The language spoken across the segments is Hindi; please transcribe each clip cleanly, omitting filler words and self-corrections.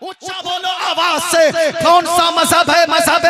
ऊंचा बोलो आवाज से, कौन सा मजहब है? मजहब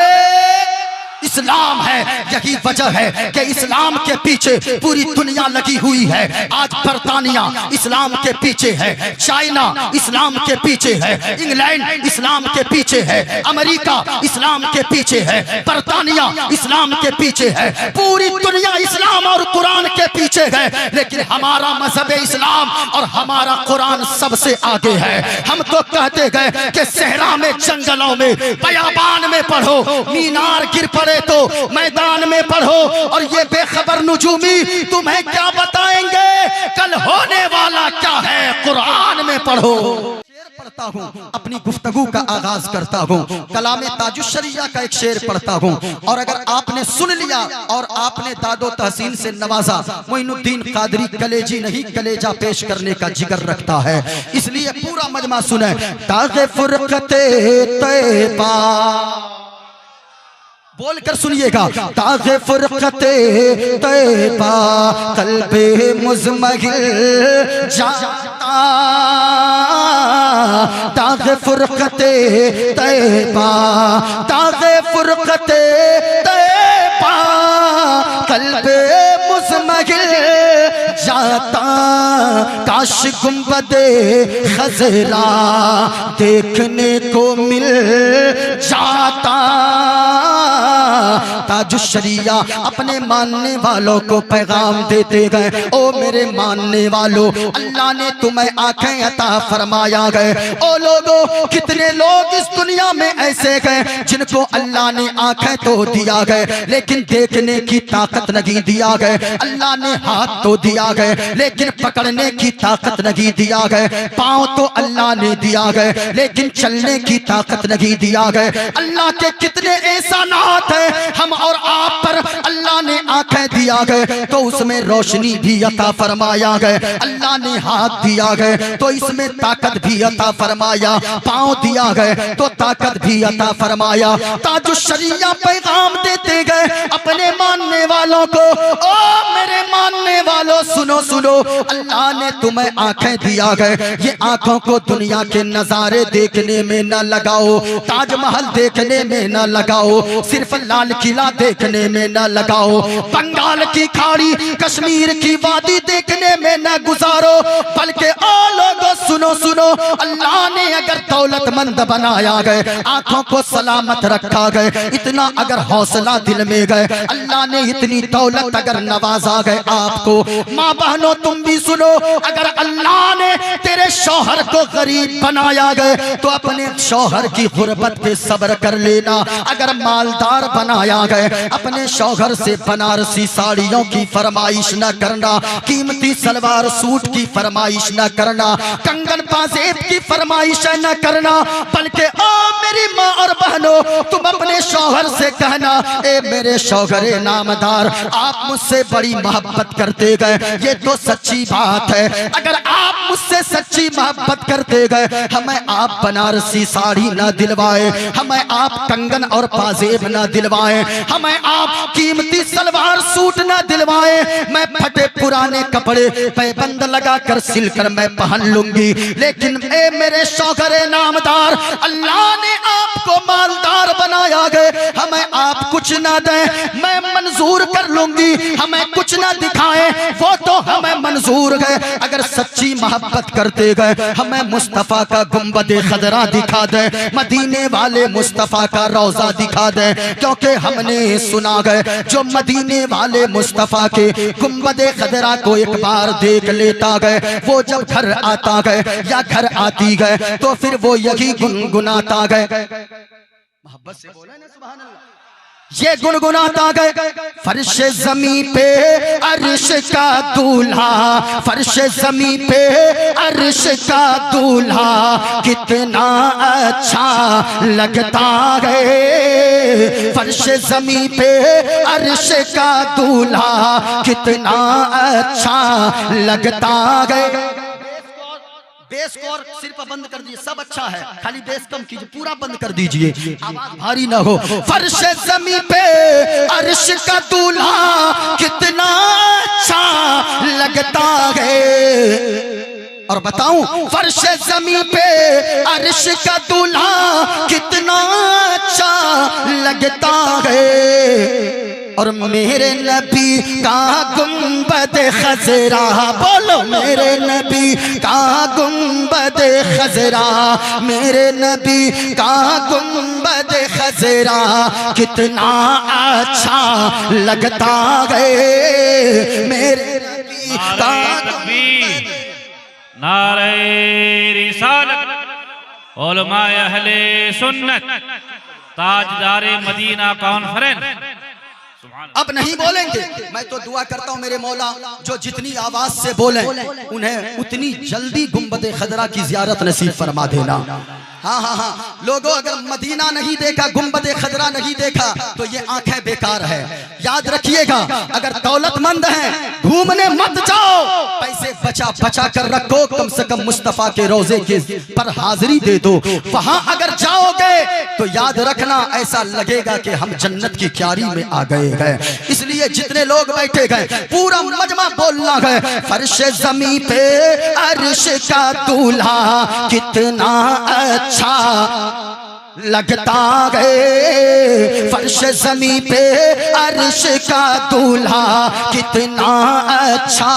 इस्लाम है। यही वजह है कि इस्लाम के पीछे पूरी दुनिया लगी हुई है। आज बर्तानिया इस्लाम के पीछे है, चाइना इस्लाम के पीछे है, इंग्लैंड इस्लाम के पीछे है, अमेरिका इस्लाम के पीछे है, बर्तानिया इस्लाम के पीछे है, पूरी दुनिया इस्लाम और कुरान के पीछे है। लेकिन हमारा मजहब इस्लाम और हमारा कुरान सबसे आगे है। हम तो कहते गए कि सहरा में, जंगलों में, बयाबान में पढ़ो, मीनार गिर पड़े तो मैदान में पढ़ो, और ये बेखबर नुजूमी तुम्हें क्या बताएंगे कल होने वाला क्या है, कुरान में पढ़ो। शेर पढ़ता हूँ, अपनी गुफ्तगू का आगाज करता हूँ, कलामे ताजुश्शरिया का एक शेर पढ़ता हूँ, और अगर आपने सुन लिया और आपने दादो तहसीन से नवाजा, मोइनुद्दीन कादरी कलेजी नहीं कलेजा पेश करने का जिगर रखता है, इसलिए पूरा मजमा सुने। तागे फुरकते तैबा, बोलकर सुनिएगा। तागे फुरकते तैबा कल्बे मुज़महिल जाता, तागे फुरकते तैबा, तागे फुरकते तैबा कल्बे मुज़महिल जाता, काश गुंबदे खज़रा देखने को मिल जाता। ताजुश्शरिया अपने मानने वालों को पैगाम देते गए, ओ मेरे मानने वालों, अल्लाह ने तुम्हें आंखें अता फरमाया गए। ओ लोगों, कितने लोग इस दुनिया में ऐसे गए जिनको अल्लाह ने आंखें तो दिया गए लेकिन देखने की ताकत नहीं दिया गए। अल्लाह ने हाथ तो दिया गए लेकिन पकड़ने की ताकत नहीं दिया गए। पाँव तो अल्लाह ने दिया गए लेकिन चलने की ताकत नहीं दिया गए। अल्लाह के कितने एहसानात हैं हम और आप पर। अल्लाह ने आंखें दिया गए तो उसमें रोशनी भी अता फरमाया गए। अल्लाह ने हाथ दिया गए तो इसमें ताकत भी अता फरमाया। पाँव दिया गए तो ताकत भी अता फरमाया। ताजुश्शरिया पैगाम देते गए अपने मानने वालों को, ओ मेरे मानने वालों, सुनो सुनो, अल्लाह ने तुम्हें आंखें दिया गए, ये आंखों को दुनिया के नजारे देखने में न लगाओ, ताजमहल देखने में न लगाओ, सिर्फ लाल किला देखने में न लगाओ, बंगाल की खाड़ी, कश्मीर की वादी देखने में न गुजारो, बल्कि ओ लोगों सुनो सुनो, अल्लाह ने अगर दौलतमंद बनाया गए, आंखों को सलामत रखा गए, इतना अगर हौसला दिल में गए, अल्लाह ने इतनी दौलत अगर नवाजा गए आपको, माँ बहनों तुम भी सुनो, अगर अल्लाह ने तेरे शौहर को गरीब बनाया गए तो अपने शौहर की गुर्बत पे सब्र कर लेना। अगर मालदार बनाया गए, अपने शौहर से बनारसी साड़ियों की फरमाइश न करना, कीमती सलवार सूट की फरमाइश न करना, कंगन पाजेब की फरमाइश न करना, बल्कि ओ मेरी माँ और बहनों, तुम अपने शौहर से कहना, ए मेरे शौहरे नामदार, आप मुझसे बड़ी मोहब्बत करते गए, ये तो सच्ची बात है। अगर आप मुझसे सच्ची मोहब्बत करते गए, हमें आप बनारसी साड़ी ना दिलवाए, हमें आप कंगन और पाजेब ना दिलवाए, हमें आप कीमती सलवार सूट ना दिलवाए, मैं फटे पुराने कपड़े पैबंद लगाकर सिलकर मैं पहन लूंगी, लेकिन ए मेरे शौहरे नामदार, अल्लाह ने आपको मालदार बनाया गए, हमें आप कुछ ना दें, मैं मंजूर कर लूंगी, हमें कुछ ना दिखाएं, वो तो हमें मंजूर है। अगर सच्ची मोहब्बत करते गए, हमें मुस्तफा का गुंबदे खदरा दिखा दे, मदीने वाले मुस्तफा का रोजा दिखा दे, क्योंकि हमने सुना गए जो मदीने वाले मुस्तफा के गुंबदे खदरा को एक बार देख लेता गए, वो जब घर आता गए या घर आती गए तो फिर वो यही गुनगुनाता गए, मोहब्बत से बोला ना सुभान अल्लाह, ये गुनगुनाता गए, फर्श जमी पे अर्श का दूल्हा, फर्श जमी पे अर्श का दूल्हा कितना अच्छा लगता है, फर्श जमी पे अर्श का दूल्हा कितना अच्छा लगता है। बेस को और सिर पर बंद कर दीजिए, सब अच्छा है, खाली बेस कम कीजिए, पूरा बंद कर दीजिए, आवाज भारी ना हो। फर्श ज़मीं पे अर्श का दूल्हा कितना अच्छा लगता है, और बताऊं फर्श ज़मीं पे अर्श का दूल्हा कितना अच्छा लगता है। और मेरे नबी का गुंबद खजरा, बोलो मेरे नबी का गुंबद खजरा, मेरे नबी का गुंबद खजरा कितना अच्छा लगता है। मेरे नबी का नारे रिसालत उलमाए अहले सुन्नत ताजदारे मदीना कॉन्फ्रेंस। अब नहीं बोलेंगे। मैं तो दुआ करता हूँ मेरे मौला जो जितनी आवाज से बोले उन्हें उतनी जल्दी गुंबद खजरा की जियारत नसीब फरमा देना। हाँ हाँ हाँ लोगों, अगर मदीना नहीं देखा, गुंबद खजरा नहीं देखा तो ये आंखें बेकार है। याद रखिएगा, अगर दौलतमंद हैं घूमने मत जाओ, पैसे बचा बचा कर रखो, कम से कम मुस्तफा के रोजे के पर हाजिरी दे दो। वहां अगर जाओगे तो याद रखना ऐसा लगेगा कि हम जन्नत की क्यारी में आ गए हैं। इसलिए जितने लोग बैठे गए पूरा मजमा बोलना है, फर्श ज़मीं पे अर्श का दूल्हा कितना अच्छा लगता है। फर्श ज़मीं पे अर्श का दूल्हा कितना अच्छा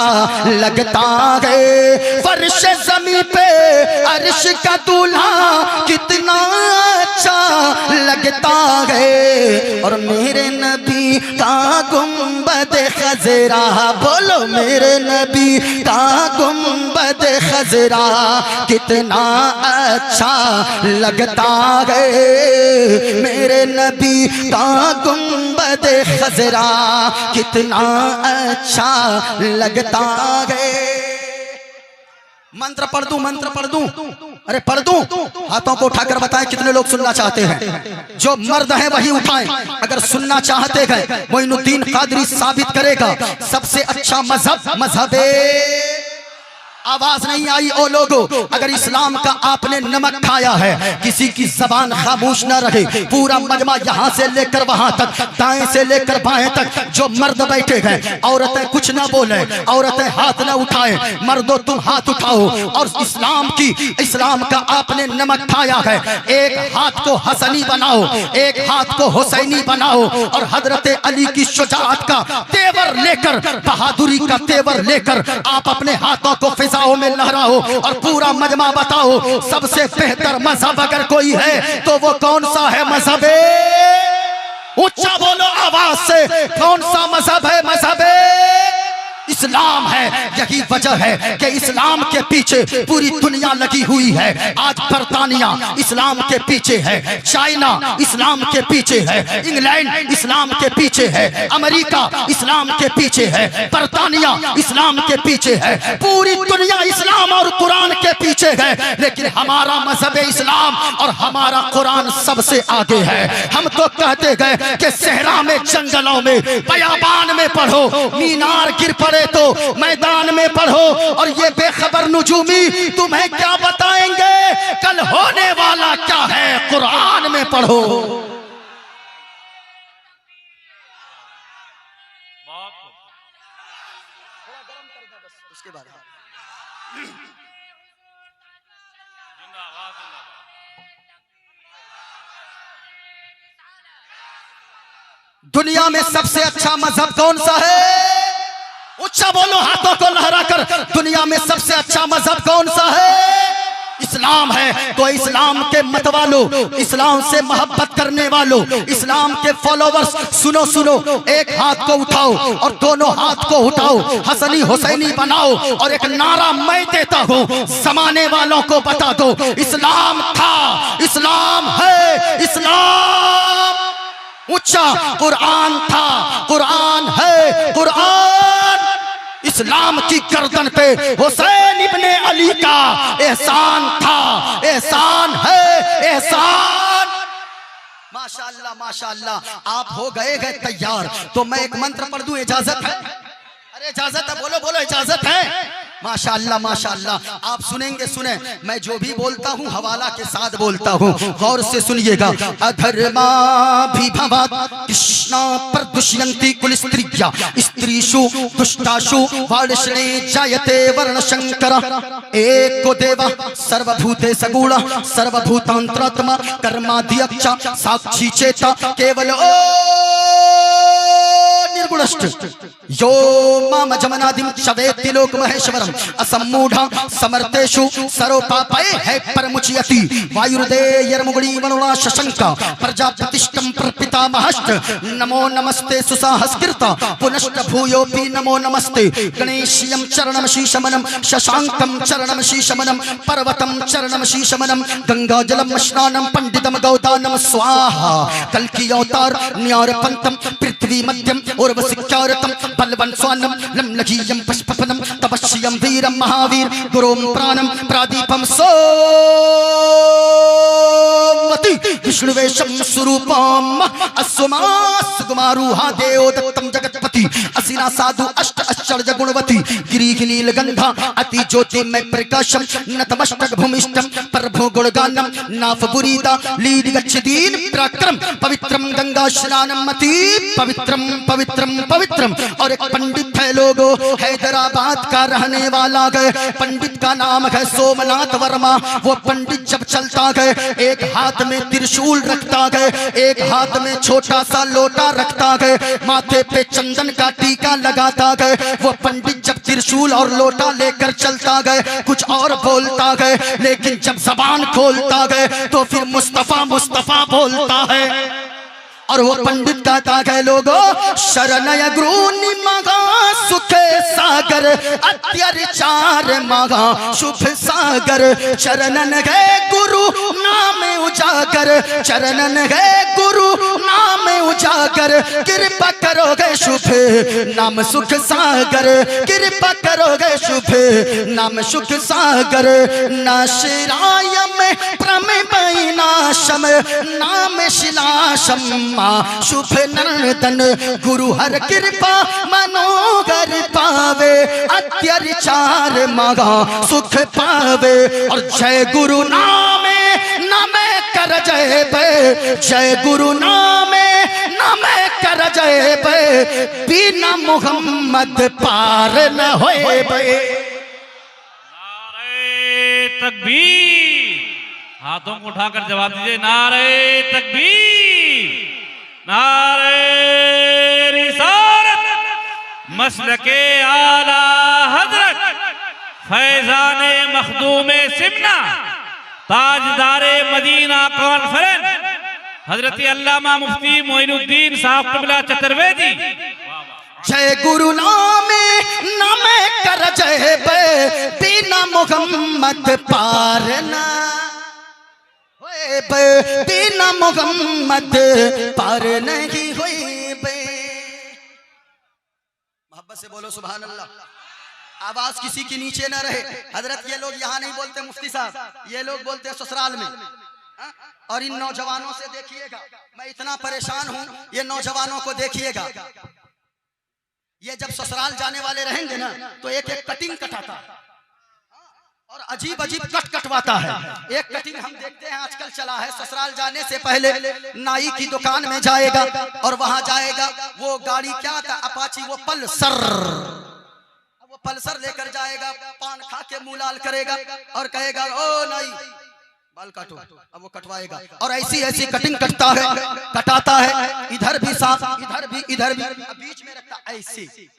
लगता है। फर्श ज़मीं पे अर्श का दूल्हा कितना अच्छा लगता है। और मेरे नबी का गुंबद खजरा, बोलो मेरे नबी का गुंबद खजरा कितना अच्छा लगता है। मेरे नबी का गुंबद खजरा कितना अच्छा लगता है। मंत्र पढ़ दूं, मंत्र पढ़ दूं? अरे पढ़ दूं? हाथों को उठाकर बताएं कितने लोग सुनना चाहते हैं। जो मर्द हैं वही उठाएं अगर सुनना चाहते हैं। मोइनुद्दीन कादरी साबित करेगा सबसे अच्छा मजहब मजहबे। आवाज नहीं आई ओ लोगों, अगर इस्लाम का आपने नमक खाया है किसी की जबान खामोश ना रहे। पूरा मजमा यहाँ से लेकर वहां तक, दाएं से लेकर बाएं तक जो मर्द बैठे हैं, औरतें कुछ ना बोले, औरतें हाथ ना उठाएं, मर्दों तुम हाथ उठाओ। और इस्लाम का आपने नमक खाया है, एक हाथ को हसनी बनाओ, एक हाथ को हुसैनी बनाओ और हजरत अली की शुजाअत का तेवर लेकर, बहादुरी का तेवर लेकर आप अपने हाथों को में लहराओ और पूरा मजमा बताओ सबसे बेहतर मजहब अगर कोई है तो वो कौन सा है मजहब? ऊंचा बोलो आवाज से, कौन सा मजहब है? मजहब इस्लाम है। यही वजह है कि इस्लाम के पीछे पूरी दुनिया लगी हुई है। आज बर्तानिया इस्लाम के पीछे है, चाइना इस्लाम के पीछे है, इंग्लैंड इस्लाम के पीछे है, अमेरिका इस्लाम के पीछे है, बर्तानिया इस्लाम के पीछे है, पूरी दुनिया इस्लाम और कुरान के पीछे है। लेकिन हमारा मजहब इस्लाम और हमारा कुरान सबसे आगे है। हम तो कहते गए कि सहरा में, जंगलों में, बयाबान में पढ़ो, मीनार गिर पड़े तो मैदान में पढ़ो। और ये बेखबर नुजूमी तुम्हें क्या बताएंगे कल होने वाला क्या है, कुरान में पढ़ो। उसके बाद दुनिया में सबसे अच्छा मजहब कौन सा है? ऊंचा बोलो हाथों को लहराकर, दुनिया में सबसे अच्छा मजहब कौन सा है? इस्लाम है। तो इस्लाम के मत वालों, इस्लाम से मोहब्बत करने वालों, इस्लाम के फॉलोवर्स, सुनो सुनो, एक हाथ को उठाओ और दोनों हाथ को उठाओ, हसनी हुसैनी बनाओ और एक नारा मैं देता हूँ, जमाने वालों को बता दो, इस्लाम था, इस्लाम है, इस्लाम। ऊंचा कुरान था, कुरान है, कुरान। इस्लाम की गर्दन पे हुसैन इब्ने अली का एहसान था, एहसान है, एहसान। माशाअल्लाह माशाअल्लाह। आप हो गए तैयार तो मैं एक मंत्र पढ़ दूं, इजाजत है? अरे इजाजत है, बोलो बोलो, इजाजत है? माशाअल्लाह माशाअल्लाह। आप सुनेंगे, सुने, मैं जो भी बोलता हूँ हवाला के साथ बोलता हूँ, गौर से सुनिएगा। अधर्मा विभवात् कृष्णा प्रदुष्यन्ति कुल स्त्रिया स्त्रीषु दुष्टाषु वार्ष्णे जायते वर्णशंकर। एको देवा सर्वभूते सगुण सर्वभूतांतरात्मा कर्माध्यक्ष साक्षी चेता केवल ओ निर्गुणश्च यो माम जमनादिम चवेति लोक महेश्वरम असम्मूढ़ समर्थेषु सर्वपापये है परमुच्यति। वायुर्देयर्मुगुणी वरुणा शशंका प्रजापतिष्ठं प्रपितामहश्च नमो नमस्ते सुसाहस्कृता पुनश्च भूयोऽपि नमो नमस्ते। गणेश्यं चरणं शीशमनं शशांकं चरणं शीशमनं पर्वतं चरणं शीशमनं गंगाजलं स्नानं पंडितं गौदानं स्वाहा। कल्कि अवतार न्यारपंतम पृथ्वी मध्यम उर्वशिख्यारतम बलवन स्वानम लम्लघीयम पुष्पफलम तपस्यम वीरम महावीर गुरुम प्राणम प्रादीपम सोमति विष्णुवेशम स्वरूपम अस्वमास कुमारूहा देव दत्तम जगतपति असिना साधु अष्ट आश्चर्य गुणवती गिरिनील गंधा अति ज्योतिर्मय प्रकाशम नतमस्तक भूमिष्ठम प्रभु गुणगानम नाफ बुरीदा लीड गच्छदीन पराक्रम पवित्रम गंगा स्नानम अति पवित्रम पवित्रम पवित्रम। और एक पंडित है लोगो हैदराबाद का रहने वाला गए, पंडित का नाम है सोमनाथ वर्मा। वो पंडित जब चलता गए एक हाथ में त्रिशूल रखता गए, एक हाथ में छोटा सा लोटा रखता गए, माथे पे चंदन का टीका लगाता गए। वो पंडित जब त्रिशूल और लोटा लेकर चलता गए कुछ और बोलता गए, लेकिन जब जबान खोलता गए तो फिर मुस्तफा मुस्तफा बोलता है। और वो पंडित कहता है लोगो शरणय गुरु मगा सुख सागर अत्याचार मगा शुभ सागर। चरणन गए गुरु नाम उजागर, चरणन गए गुरु नाम उजागर। कृपा करोगे शुभ नाम सुख सागर, कृपा करोगे शुभ नाम सुख सागर। नाशिराय में प्रमेय नाशम नाम शिलाशम शुभ नर्दन गुरु हर कृपा मनोगर पावे अत्याचार मगा सुख पावे। और जय गुरु नामे नमे कर जय बे, जय गुरु नामे नमे कर जय बे, बिना मोहम्मद पार न होए बे। नारे तकबीर, हाथों को उठाकर जवाब दीजिए नारे तकबीर, नारे रिसालत, मसलके आला हजरत फैजाने मखदूमे सिमना ताजदारे मदीना कॉन्फ्रेंस हजरत अल्लामा मुफ्ती मोइनुद्दीन साहब क़िबला चतुर्वेदी। जय गुरु नामे नमे कर जय बे, बिना मोहम्मद पार ना बिना मोहम्मद पार नहीं हुई बे। मोहब्बत से बोलो सुभान अल्लाह। आवाज किसी की नीचे ना रहे। हजरत ये लोग यहाँ नहीं बोलते मुफ्ती साहब, ये लोग बोलते हैं ससुराल में। और इन नौजवानों से देखिएगा, मैं इतना परेशान हूँ, ये नौजवानों को देखिएगा, ये जब ससुराल जाने वाले रहेंगे ना तो एक एक कटिंग कटाता है और अजीब अजीब कट कटवाता है। एक कटिंग हम देखते हैं आजकल चला है, ससुराल जाने से पहले नाई की दुकान में जाएगा और वहां जाएगा, वो गाड़ी क्या था अपाची, वो पल्सर लेकर जाएगा, पान खा के मुंह लाल करेगा और कहेगा ओ नाई बाल काटो। अब वो कटवाएगा और ऐसी ऐसी कटिंग कटाता है, इधर भी सांप इधर भी बीच में रखता, ऐसी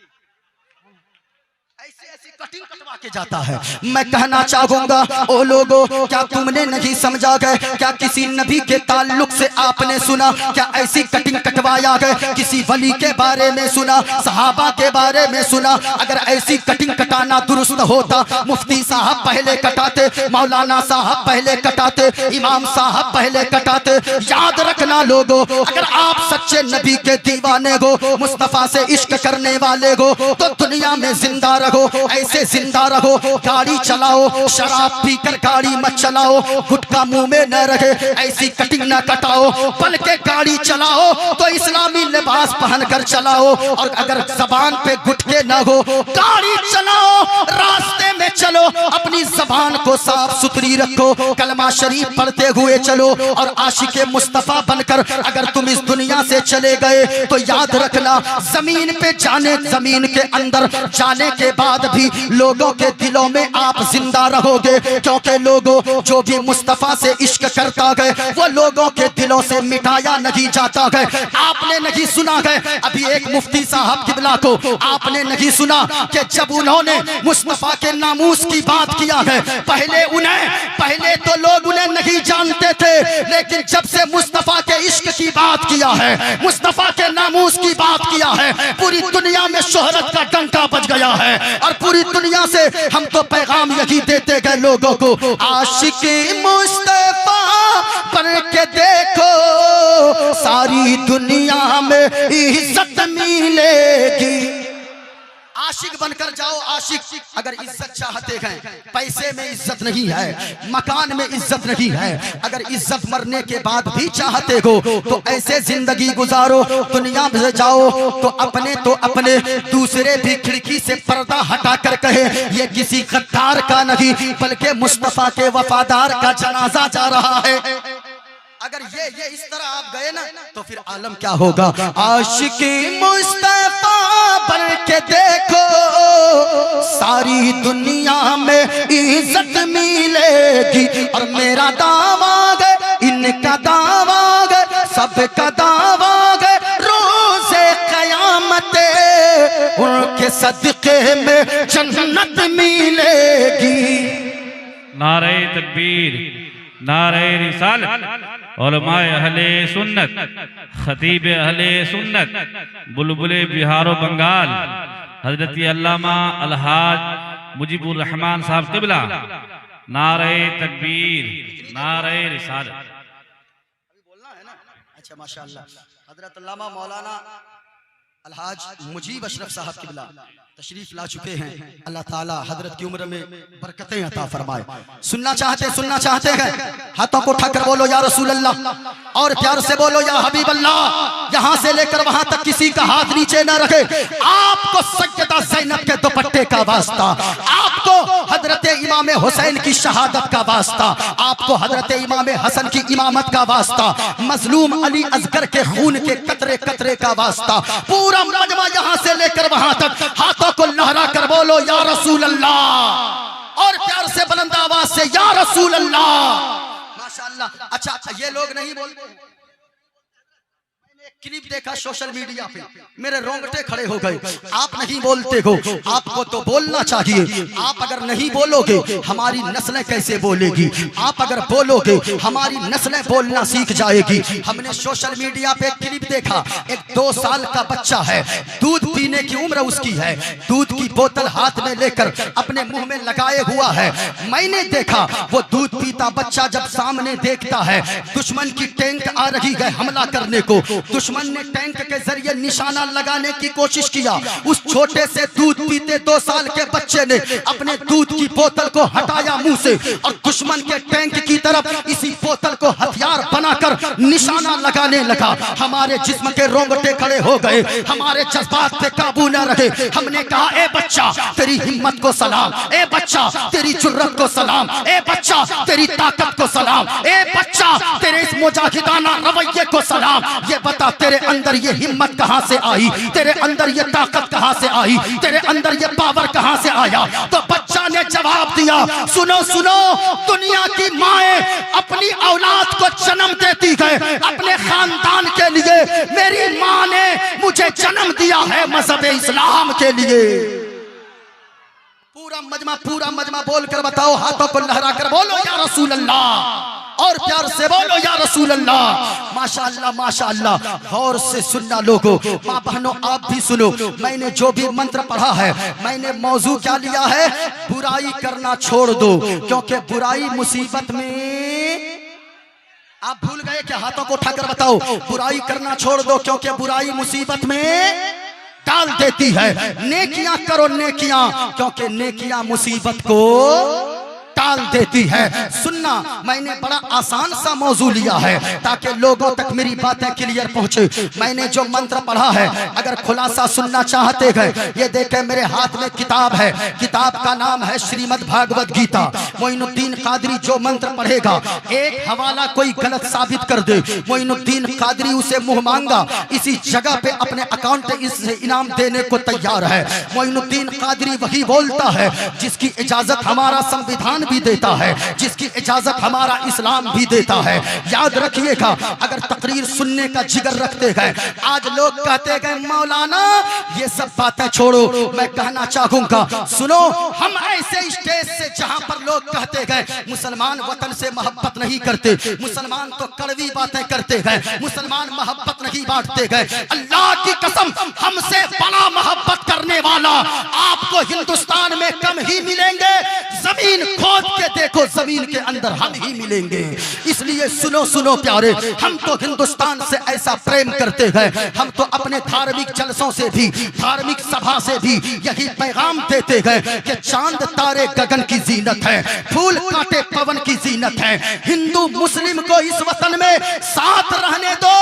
कटिंग कटवा के जाता है। मैं कहना चाहूंगा ओ लोगो, क्या तुमने नहीं समझा गए? क्या किसी नबी के ताल्लुक से आपने सुना? क्या ऐसी कटिंग कटवाया गए? किसी वली के बारे में सुना? सहाबा के बारे में सुना? अगर ऐसी कटिंग कटाना दुरुस्त होता, मुफ्ती साहब पहले कटाते, मौलाना साहब पहले कटाते, इमाम साहब पहले कटाते। याद रखना लोगो, अगर आप सच्चे नबी के दीवाने हो, मुस्तफा से इश्क करने वाले हो, तो दुनिया में जिंदा रहो। ऐसे जिंदा रहो। गाड़ी चलाओ, शराब पीकर गाड़ी मत चलाओ, गुटखा मुंह में न रखे, ऐसी कटिंग न कटाओ, बल्कि गाड़ी चलाओ तो इस्लामी लिबास पहनकर चलाओ। और अगर जबान पे गुटके न हो, गाड़ी चलाओ, रास्ते में चलो, अपनी जबान को साफ सुथरी रखो, कलमा शरीफ पढ़ते हुए चलो। और आशिके मुस्तफा बनकर अगर तुम इस दुनिया से चले गए तो याद रखना, जमीन पे जाने, जमीन के अंदर जाने के बाद भी लोगों के दिलों में आप जिंदा रहोगे। क्योंकि लोगों जो भी मुस्तफा से इश्क करता गए वो लोगों के दिलों से मिटाया नहीं जाता गए। आपने नहीं सुना गए अभी एक मुफ्ती साहब किबला को आपने नहीं सुना कि जब उन्होंने मुस्तफा के नामूस की बात किया है, पहले तो लोग उन्हें नहीं जानते थे, लेकिन जब से मुस्तफा के इश्क की बात किया है, मुस्तफा के नामूस की बात किया है, पूरी दुनिया में शोहरत का डंका बज गया है। और पूरी दुनिया से हम तो पैगाम यही देते गए लोगों को, आशिकी मुस्तफा बन के देखो, सारी दुनिया में इज्जत मिलेगी। आशिक बनकर जाओ। आशिक अगर इज्जत चाहते हैं, पैसे में इज्जत नहीं है, मकान में इज्जत नहीं है, अगर इज्जत मरने के बाद भी चाहते हो तो ऐसे जिंदगी गुजारो, दुनिया में जाओ तो अपने दूसरे भी खिड़की से पर्दा हटाकर कहे ये किसी गद्दार का नहीं बल्कि मुस्तफा के वफादार का जनाजा जा रहा है। अगर ये इस तरह आप गए ना तो फिर आलम क्या होगा। आशिकी मुस्तफा बन के देखो, सारी दुनिया में इज्जत मिलेगी। और मेरा दावा है, इनका दावा है, सबका दावा है, रोज़े क़यामत उनके सदक़े में जन्नत मिलेगी। नारे तकबीर, नारे रिसालत, उलमाए अहले सुन्नत, खतीब अहले सुन्नत, बुलबुले बिहारो बंगाल हजरत अल्लामा अलहाज मुजीबुर रहमान साहब किबला, नारे तकबीर, नारे रिसालत। बोलना है ना? अच्छा माशाअल्लाह। हजरत अल्लामा मौलाना अलहाज मुजीब अशरफ साहब किबला तशरीफ ला चुके हैं। अल्लाह ताला हजरत की उम्र में बरकतें अता फरमाए। सुनना चाहते हैं, हाथों को उठाकर बोलो या रसूल अल्लाह, और प्यार से बोलो या हबीब अल्लाह। यहाँ से लेकर वहां तक किसी का हाथ नीचे न रखे। आपको सैयदा ज़ैनब के दुपट्टे का वास्ता, आपको हजरत इमाम हुसैन की शहादत का वास्ता, आपको हजरत इमाम हसन की इमामत का वास्ता, मजलूम अली असगर के खून के कतरे कतरे का वास्ता, पूरा मजमा यहाँ से लेकर वहां तक हाथों को लहरा कर बोलो या रसूल अल्लाह, और प्यार से बुलंद आवाज से या रसूल अल्लाह। माशाअल्लाह। अच्छा ये लोग नहीं बोलते। क्लिप देखा सोशल मीडिया पे, मेरे रोंगटे खड़े हो गए। आप नहीं बोलते हो, आपको तो बोलना चाहिए। आप अगर नहीं बोलोगे हमारी नस्लें कैसे बोलेगी? आप अगर बोलोगे हमारी नस्लें बोलना सीख जाएगी। हमने सोशल मीडिया पे क्लिप देखा, एक 2 साल का बच्चा है, दूध पीने की उम्र उसकी है, दूध की बोतल हाथ में लेकर अपने मुंह में लगाए हुआ है। मैंने देखा वो दूध पीता बच्चा जब सामने देखता है दुश्मन की टैंक आ रही है हमला करने को, दुश्मन ने टैंक के जरिए निशाना लगाने की कोशिश किया। उस छोटे से दूध पीते 2 साल के बच्चे ने अपने दूध की बोतल को हटाया मुंह से और दुश्मन के टैंक की तरफ इसी बोतल को हथियार बनाकर निशाना लगाने लगा। हमारे जिस्म के रोंगटे खड़े हो गए, हमारे जज्बात पे काबू न रहे। हमने कहा ए बच्चा तेरी हिम्मत को सलाम, ए बच्चा तेरी जुर्रत को सलाम, ए बच्चा तेरी ताकत को सलाम, ए बच्चा तेरे इस मुजाहिदाना रवैये को सलाम। ये बता तेरे अंदर ये हिम्मत कहां से आई, तेरे अंदर ये ताकत कहां से आई, तेरे अंदर ये पावर कहां से आया? तो बच्चा ने जवाब दिया, सुनो सुनो, दुनिया की माएं अपनी औलाद को जन्म देती है अपने खानदान के लिए, मेरी मां ने मुझे जन्म दिया है मजहब इस्लाम के लिए। पूरा मजमा बोलकर बताओ, हाथों को लहरा कर बोलो या रसूल अल्लाह, और प्यार से बोलो या रसूल अल्लाह। माशाअल्लाह माशाअल्लाह। गौर से सुनना लोगों, माँ बहनों आप भी सुनो। मैंने जो भी मंत्र पढ़ा है, मैंने मौजू क्या लिया है? बुराई करना छोड़ दो, क्योंकि बुराई मुसीबत में। आप भूल गए क्या? हाथों को उठाकर बताओ, बुराई करना छोड़ दो क्योंकि बुराई मुसीबत में टाल देती है। नेकियां करो नेकियां, क्योंकि नेकियां मुसीबत को टाल देती है। सुनना, मैंने बड़ा आसान सा मौजू लिया है ताकि लोगों तक मेरी बातें क्लियर पहुंचे। मैंने जो मंत्र पढ़ा है, अगर खुलासा सुनना चाहते हैं, ये देखें मेरे हाथ में किताब है। किताब का नाम है श्रीमद् भागवत गीता। मोइनुद्दीन कादरी जो मंत्र पढ़ेगा, एक हवाला कोई गलत साबित कर दे, मोइनुद्दीन कादरी उसे मुंह मांगा इसी जगह पे अपने अकाउंट इसे इनाम देने को तैयार है। मोइनुद्दीन कादरी वही बोलता है जिसकी इजाजत हमारा संविधान भी देता है, जिसकी इजाजत हमारा इस्लाम भी देता है। याद रखिएगा, अगर तकरीर सुनने का जिगर रखते हैं। आज लोग कहते हैं मौलाना ये सब बातें छोड़ो, मैं कहना चाहूंगा सुनो, हम ऐसे स्टेज से जहां पर लोग कहते हैं मुसलमान वतन से मोहब्बत नहीं करते, मुसलमान तो कड़वी बातें करते हैं, मुसलमान मोहब्बत नहीं बांटते हैं। अल्लाह की कसम, हमसे बड़ा मोहब्बत करने वाला आपको हिंदुस्तान में कम ही मिलेंगे। जमीन खोद के देखो, जमीन के अंदर हम ही मिलेंगे। इसलिए सुनो सुनो प्यारे, हम तो हिंदुस्तान से ऐसा प्रेम करते हैं, हम तो अपने धार्मिक जलसों से भी, धार्मिक सभा से भी यही पैगाम देते हैं कि चांद तारे गगन की जीनत है, फूल कांटे पवन की जीनत है। हिंदू मुस्लिम को इस वतन में साथ रहने दो,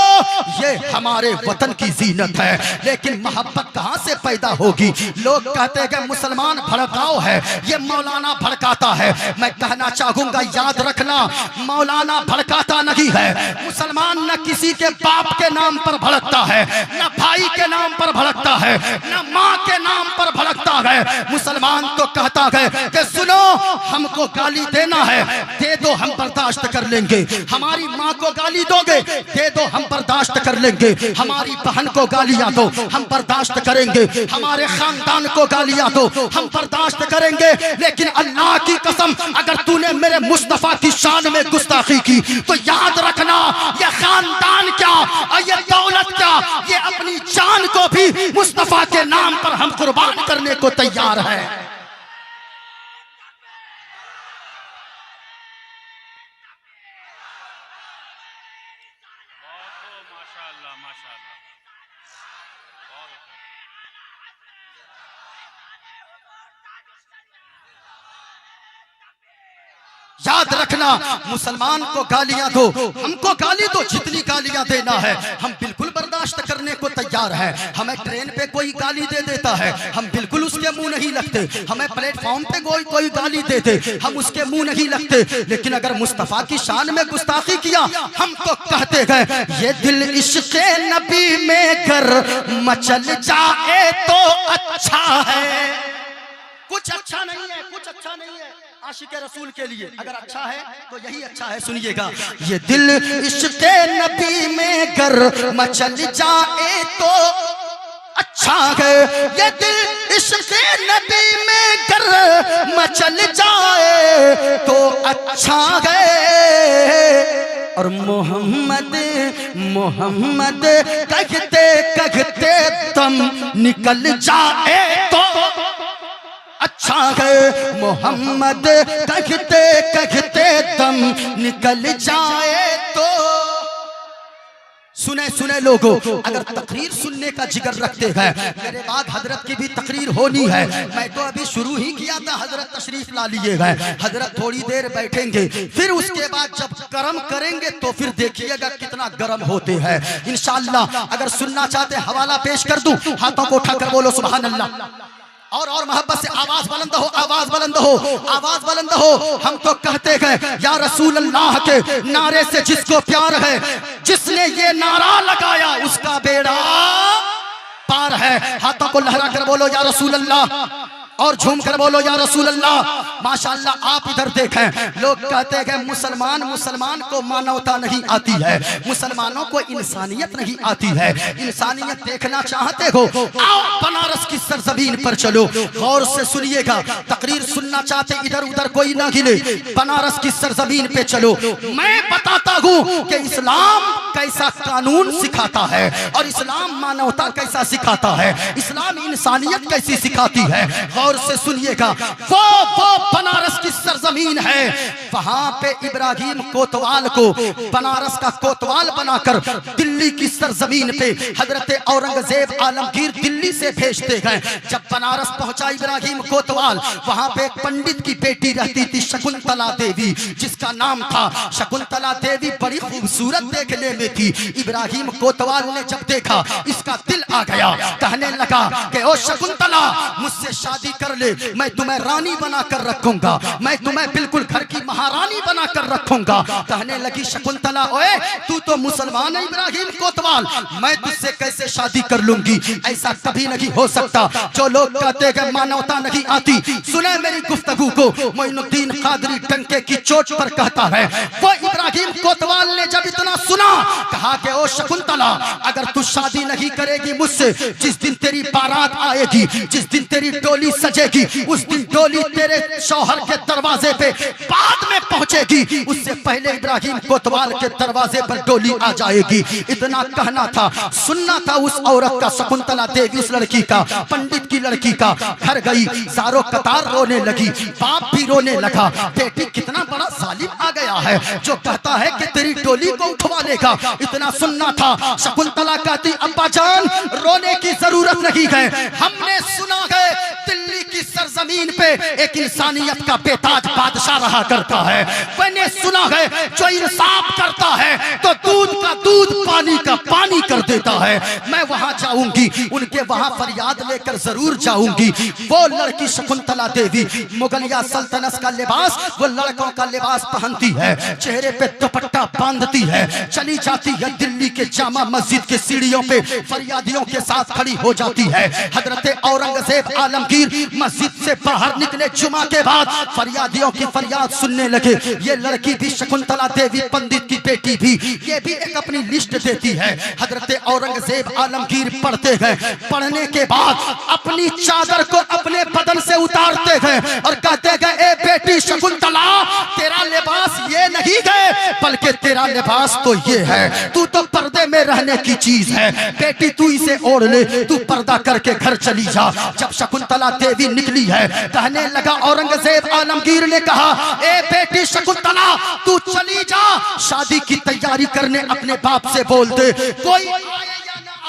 ये हमारे वतन की जीनत है। लेकिन मोहब्बत कहां से पैदा होगी? लोग कहते हैं मुसलमान भड़काओ है, ये मौलाना भड़काता है। मैं कहना चाहूंगा, याद रखना, मौलाना भड़काता नहीं है। मुसलमान न किसी के बाप के नाम पर भड़कता है, न भाई के नाम पर भड़कता है, न माँ के नाम पर भड़कता है। मुसलमान तो कहता है कि सुनो, हमको गाली देना है, दे दो, हम बर्दाश्त कर लेंगे। हमारी माँ को गाली दोगे, दे दो, हम बर्दाश्त कर लेंगे। हमारी बहन को गालियां दो, हम बर्दाश्त करेंगे। हमारे खानदान को गालियां दो, हम बर्दाश्त करेंगे। लेकिन अल्लाह की कसम, अगर तूने मेरे मुस्तफा की शान में गुस्ताखी की तो याद रखना, ये खानदान क्या और ये दौलत क्या, ये अपनी जान को भी मुस्तफा के नाम पर हम कुर्बान करने को तैयार है। माशाअल्लाह माशाअल्लाह। याद रखना, मुसलमान को गालियां दो, हमको गाली दो, जितनी गालियां देना है हम बिल्कुल बर्दाश्त करने को तैयार है। हमें ट्रेन पे कोई गाली दे देता है, हम बिल्कुल उसके मुंह नहीं लगते। हमें प्लेटफॉर्म पे कोई गाली दे दे, हम उसके मुंह नहीं लगते। लेकिन अगर मुस्तफा की शान में गुस्ताखी किया, हम तो कहते हैं ये दिल इश्क़ नबी में गर मचल जाए तो अच्छा है। कुछ अच्छा नहीं है, कुछ अच्छा नहीं है आशिक़े रसूल के लिए। अगर अच्छा है तो यही अच्छा है। सुनिएगा, ये दिल इश्क़ नबी में गर मचल जाए तो अच्छा है, ये दिल इश्क़ नबी में गर मचल जाए तो अच्छा है। और मोहम्मद मोहम्मद कहते कहते दम निकल जाए तो अच्छा है। मोहम्मद कहते कहते दम निकल जाए तो। सुने सुने लोगों, अगर तकरीर सुनने का जिगर रखते हैं, मेरे बाद हजरत की भी तकरीर होनी है। मैं तो अभी शुरू ही किया था, हजरत तशरीफ ला लिए गए। हजरत थोड़ी देर बैठेंगे, फिर उसके बाद जब कर्म करेंगे तो फिर देखिएगा कितना गर्म होते हैं इंशाअल्लाह। अगर सुनना चाहते हवाला पेश कर दूं, हाथों को उठाकर बोलो सुभान अल्लाह। और मोहब्बत से आवाज बुलंद हो, आवाज बुलंद हो, आवाज बुलंद हो। हम तो कहते हैं या रसूल अल्लाह के नारे से जिसको प्यार है, जिसने ये नारा लगाया उसका बेड़ा पार है। हाथों को लहरा कर बोलो या रसूल अल्लाह, और झूम कर बोलो या रसूल अल्लाह। माशाअल्लाह, आप इधर देखें, लोग कहते हैं मुसलमान को मानवता नहीं आती है, मुसलमानों को इंसानियत नहीं आती है। इंसानियत देखना चाहते हो, आओ बनारस की सरजमीन पर चलो, गौर से सुनिएगा। तकरीर सुनना चाहते इधर उधर कोई ना हिले, बनारस की सरजमीन पे चलो। मैं बताता हूँ कि इस्लाम कैसा कानून सिखाता है और इस्लाम मानवता कैसा सिखाता है, इस्लाम इंसानियत कैसी सिखाती है। गौर से सुनिएगा, वो बनारस की सरजमीन है, वहां पे इब्राहिम कोतवाल को बनारस का कोतवाल बनाकर दिल्ली की सरजमीन पे हजरत औरंगजेब आलमगीर दिल्ली से भेजते गए। जब बनारस पहुंचा इब्राहिम कोतवाल, वहां पे एक पंडित की बेटी रहती थी शकुंतला देवी, जिसका नाम था शकुंतला देवी, बड़ी खूबसूरत देखने में थी। इब्राहिम कोतवाल ने जब देखा, इसका दिल आ गया, कहने लगा कि ओ शकुंतला, मुझसे शादी कर ले, मैं तुम्हें रानी बनाकर रखूंगा, मैं तुम्हें बिल्कुल घर की महारानी बनाकर रखूंगा। कहने लगी शकुंतला, ओए तू तो मुसलमान है इब्राहिम कोतवाल, मैं तुझसे कैसे शादी कर लूंगी, ऐसा कभी नहीं हो सकता। जो लोग कहते हैं मानवता नहीं आती, सुने मेरी गुफ्तगू को। मोइनुद्दीन कादरी डंके की चोट पर कहता है, वो इब्राहिम कोतवाल ने जब इतना सुना, कहा कि ओ शकुंतला, अगर तू शादी नहीं करेगी मुझसे, जिस दिन तेरी बारात आएगी, जिस दिन तेरी डोली सजेगी, उस दिन डोली तेरे शौहर के दरवाजे पे बाद में पहुंचेगी, उससे पहले इब्राहिम कोतवाल के दरवाजे पर डोली आ जाएगी। इतना कहना था, सुनना था उस औरत का। शकुंतला देवी उस लड़की का, पंडित की लड़की का, घर गई, सारों कतार रोने लगी, बाप भी रोने लगा। बेटी कितना बड़ा जालिम आ गया है जो कहता है कि तेरी डोली को उठवा लेगा, इतना सुनना था। शकुंतला कहती, अब्बा जान रोने की जरूरत नहीं है, हमने सुना है दिल्ली की सरजमीन पे एक इंसानियत का बेताज बादशाह रहा करता है, मैंने सुना है जो इंसाफ करता है तो दूध का दूध, पानी का पानी कर देता है। मैं वहां जाऊंगी, उनके वहां फरियाद लेकर जरूर जाऊंगी। वो लड़की शकुंतला देवी मुगलिया सल्तनत का लिबास, वो लड़कों का लिबास पहनती है, चेहरे पे दुपट्टा बांधती है, चली जाती है दिल्ली के जामा मस्जिद के सीढ़ियों पे फरियादियों के साथ खड़ी हो जाती है। हजरत औरंगजेब आलमगीर मस्जिद से बाहर निकले जुमा के बाद, फरियादियों की फरियाद सुनने लगे। ये लड़की भी शकुंतला देवी पंडित की बेटी भी, ये भी एक अपनी लिस्ट देती है। हजरत औरंगजेब आलमगीर पढ़ते हैं, पढ़ने के बाद अपनी चादर को अपने बदन से उतारते हैं और कहते हैं, ए बेटी शकुंतला, तेरा लिबास ये नहीं है, बल्कि तेरा लिबास तो ये है, तू तो पर्दे में रहने की चीज है, बेटी तू इसे ओढ़ ले, तू पर्दा करके घर चली जा। जब शकुंतला देवी निकली है, कहने लगा औरंगजेब आलमगीर ने कहा, ए बेटी शकुंतला, तू चली जा, शादी की तैयारी करने अपने बाप से बोल दे, कोई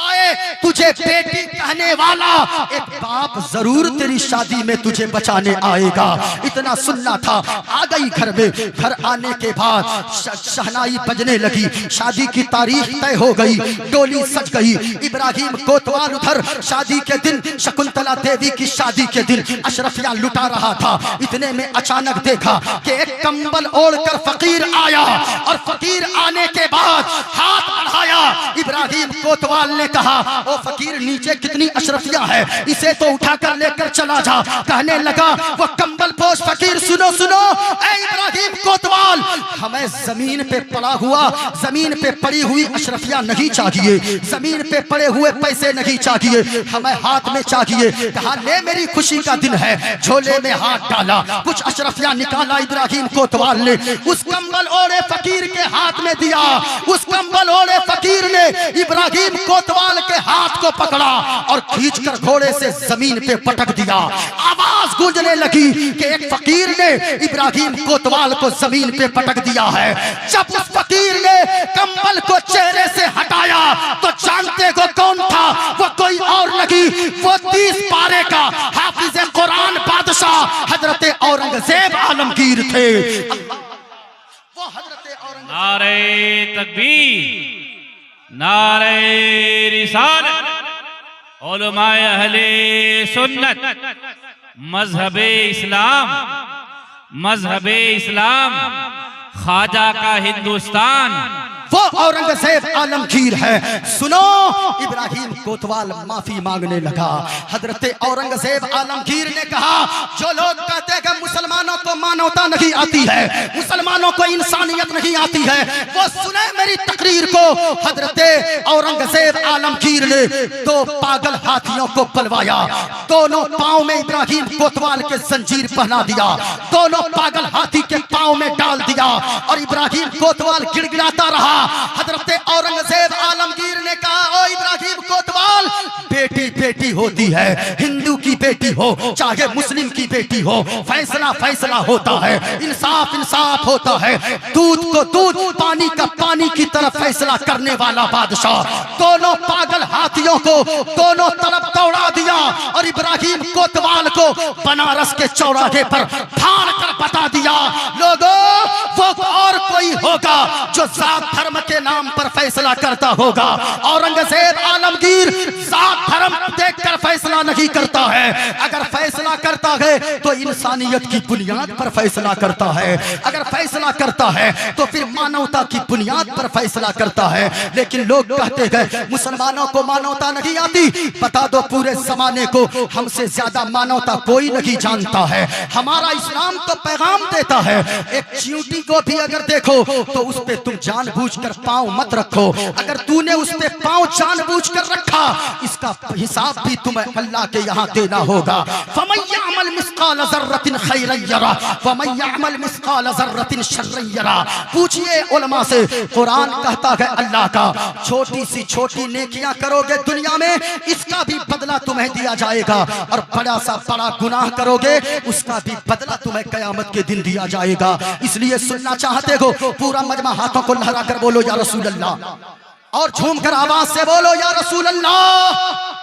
आए तुझे बेटी कहने वाला, एक बाप जरूर तेरी शादी में तुझे बचाने आएगा। इतना सुनना था। आ गई घर में, घर आने के बाद शहनाई बजने लगी, शादी की तारीख तय हो गई, डोली सज गई। इब्राहिम कोतवाल उधर शादी के दिन, शकुंतला देवी की शादी के दिन अशरफियां लुटा रहा था। इतने में अचानक देखा कि एक कंबल ओढ़कर फकीर आया और फकीर आने के बाद हाथ बढ़ाया। इब्राहिम कोतवाल ने कहा, ओ फकीर, नीचे कितनी अशरफियां है, इसे तो उठाकर लेकर चला जा। कहने लगा वो कंबल पोश फकीर, सुनो सुनो, ऐ इब्राहिम कोतवाल, हमें जमीन पे पड़ा हुआ, जमीन पे पड़ी हुई अशरफियां नहीं चाहिए, जमीन पे पड़े हुए पैसे नहीं चाहिए, हमें हाथ में चाहिए। कहा, ले मेरी खुशी का दिन है। झोले में हाथ डाला, कुछ अशरफियां निकाला इब्राहिम कोतवाल ने, उस कंबल ओढ़े फकीर के हाथ में दिया। उस कंबल ओढ़े फकीर ने इब्राहिम कोतवाल के हाथ को पकड़ा और खींचकर घोड़े से जमीन पे पटक दिया। आवाज गूंजने लगी कि एक फकीर ने इब्राहिम कोतवाल को जमीन पे पटक दिया है। जब उस फकीर ने कंबल को चेहरे से हटाया तो जानते को कौन था? वो कोई और नहीं, वो 30 पारे का हाफिज कुरान बादशाह हजरत औरंगजेब आलमगीर थे। वो हजरत औरंगजेब। नारे तकबीर, नारे रिसालत, उलमाए अहले सुन्नत, मजहबे इस्लाम, मजहबे इस्लाम, ख्वाजा का हिंदुस्तान, वो औरंगजेब आलमगीर है। सुनो, इब्राहिम कोतवाल माफी मांगने लगा। हजरत औरंगजेब आलमगीर ने कहा, जो लोग कहते हैं कि मुसलमानों को मानवता नहीं आती है, मुसलमानों को इंसानियत नहीं आती है, वो सुने मेरी तकरीर को। हजरत औरंगजेब आलमगीर ने 2 पागल हाथियों को पलवाया, दोनों पांव में इब्राहिम कोतवाल के जंजीर पहना दिया, दोनों पागल हाथी के पांव में डाल दिया और इब्राहिम कोतवाल गिड़गिड़ाता रहा। हजरत औरंगजेब बेटी होती है, हिंदू की बेटी हो चाहे मुस्लिम की बेटी हो, फैसला फैसला होता है, इंसाफ इंसाफ होता है। दूध को दूध, पानी का पानी की तरफ फैसला करने वाला बादशाह दोनों पागल हाथियों को दोनों तरफ दौड़ा दिया और इब्राहिम कोतवाल को बनारस के चौराहे पर फाड़ कर बता दिया, लोगों वो और कोई होगा जो जात धर्म के नाम पर फैसला करता होगा। औरंगजेब आलमगीर जात धर्म देखकर फैसला नहीं करता है, अगर फैसला करता है तो इंसानियत की बुनियाद पर फैसला करता है, अगर फैसला करता है तो फिर मानवता की बुनियाद पर फैसला करता है। लेकिन लोग कहते हैं मुसलमानों को मानवता नहीं आती, बता दो पूरे जमाने को हमसे ज्यादा मानवता कोई नहीं जानता है। हमारा इस्लाम तो पैगाम देता है, एक चींटी को भी अगर देखो तो उस पे तुम जानबूझकर पांव मत रखो, अगर तूने उस पे पांव जानबूझकर रखा इसका हिसाब भी तुम्हें अल्लाह के यहाँ देना होगा। फमय्यअमल मिस्काल ज़र्रतिन खैरन यरा वमय्यअमल मिस्काल ज़र्रतिन शर्रन यरा। पूछिए उलमा से, कुरान कहता है अल्लाह का छोटी सी छोटी नेकियां करोगे दुनिया में इसका भी बदला तुम्हें दिया जाएगा, और बड़ा सा बड़ा गुनाह करोगे उसका भी बदला तुम्हें कयामत के दिन दिया जाएगा। इसलिए सुनना चाहते हो पूरा मजमा हाथों को लहरा कर बोलो या रसूल अल्लाह, और झूमकर आवाज से बोलो या रसूल अल्लाह।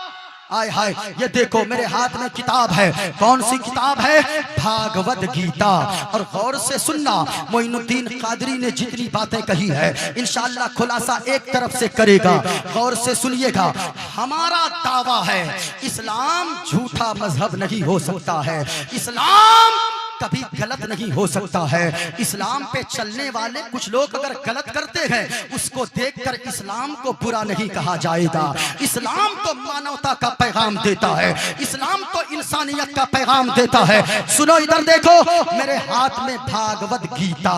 आय हाय, ये देखो मेरे हाथ में किताब है, कौन सी किताब है? भागवत गीता। और गौर से सुनना, मोइनुद्दीन कादरी ने जितनी बातें कही है इंशाअल्लाह खुलासा एक तरफ से करेगा, गौर से सुनिएगा। हमारा दावा है इस्लाम झूठा मजहब नहीं हो सकता है, इस्लाम कभी गलत नहीं हो सकता है। इस्लाम पे चलने वाले कुछ लोग अगर गलत करते हैं उसको देखकर इस्लाम को बुरा नहीं कहा जाएगा। इस्लाम तो मानवता का पैगाम देता है, इस्लाम तो इंसानियत का पैगाम देता है। सुनो इधर देखो, मेरे हाथ में भागवत गीता,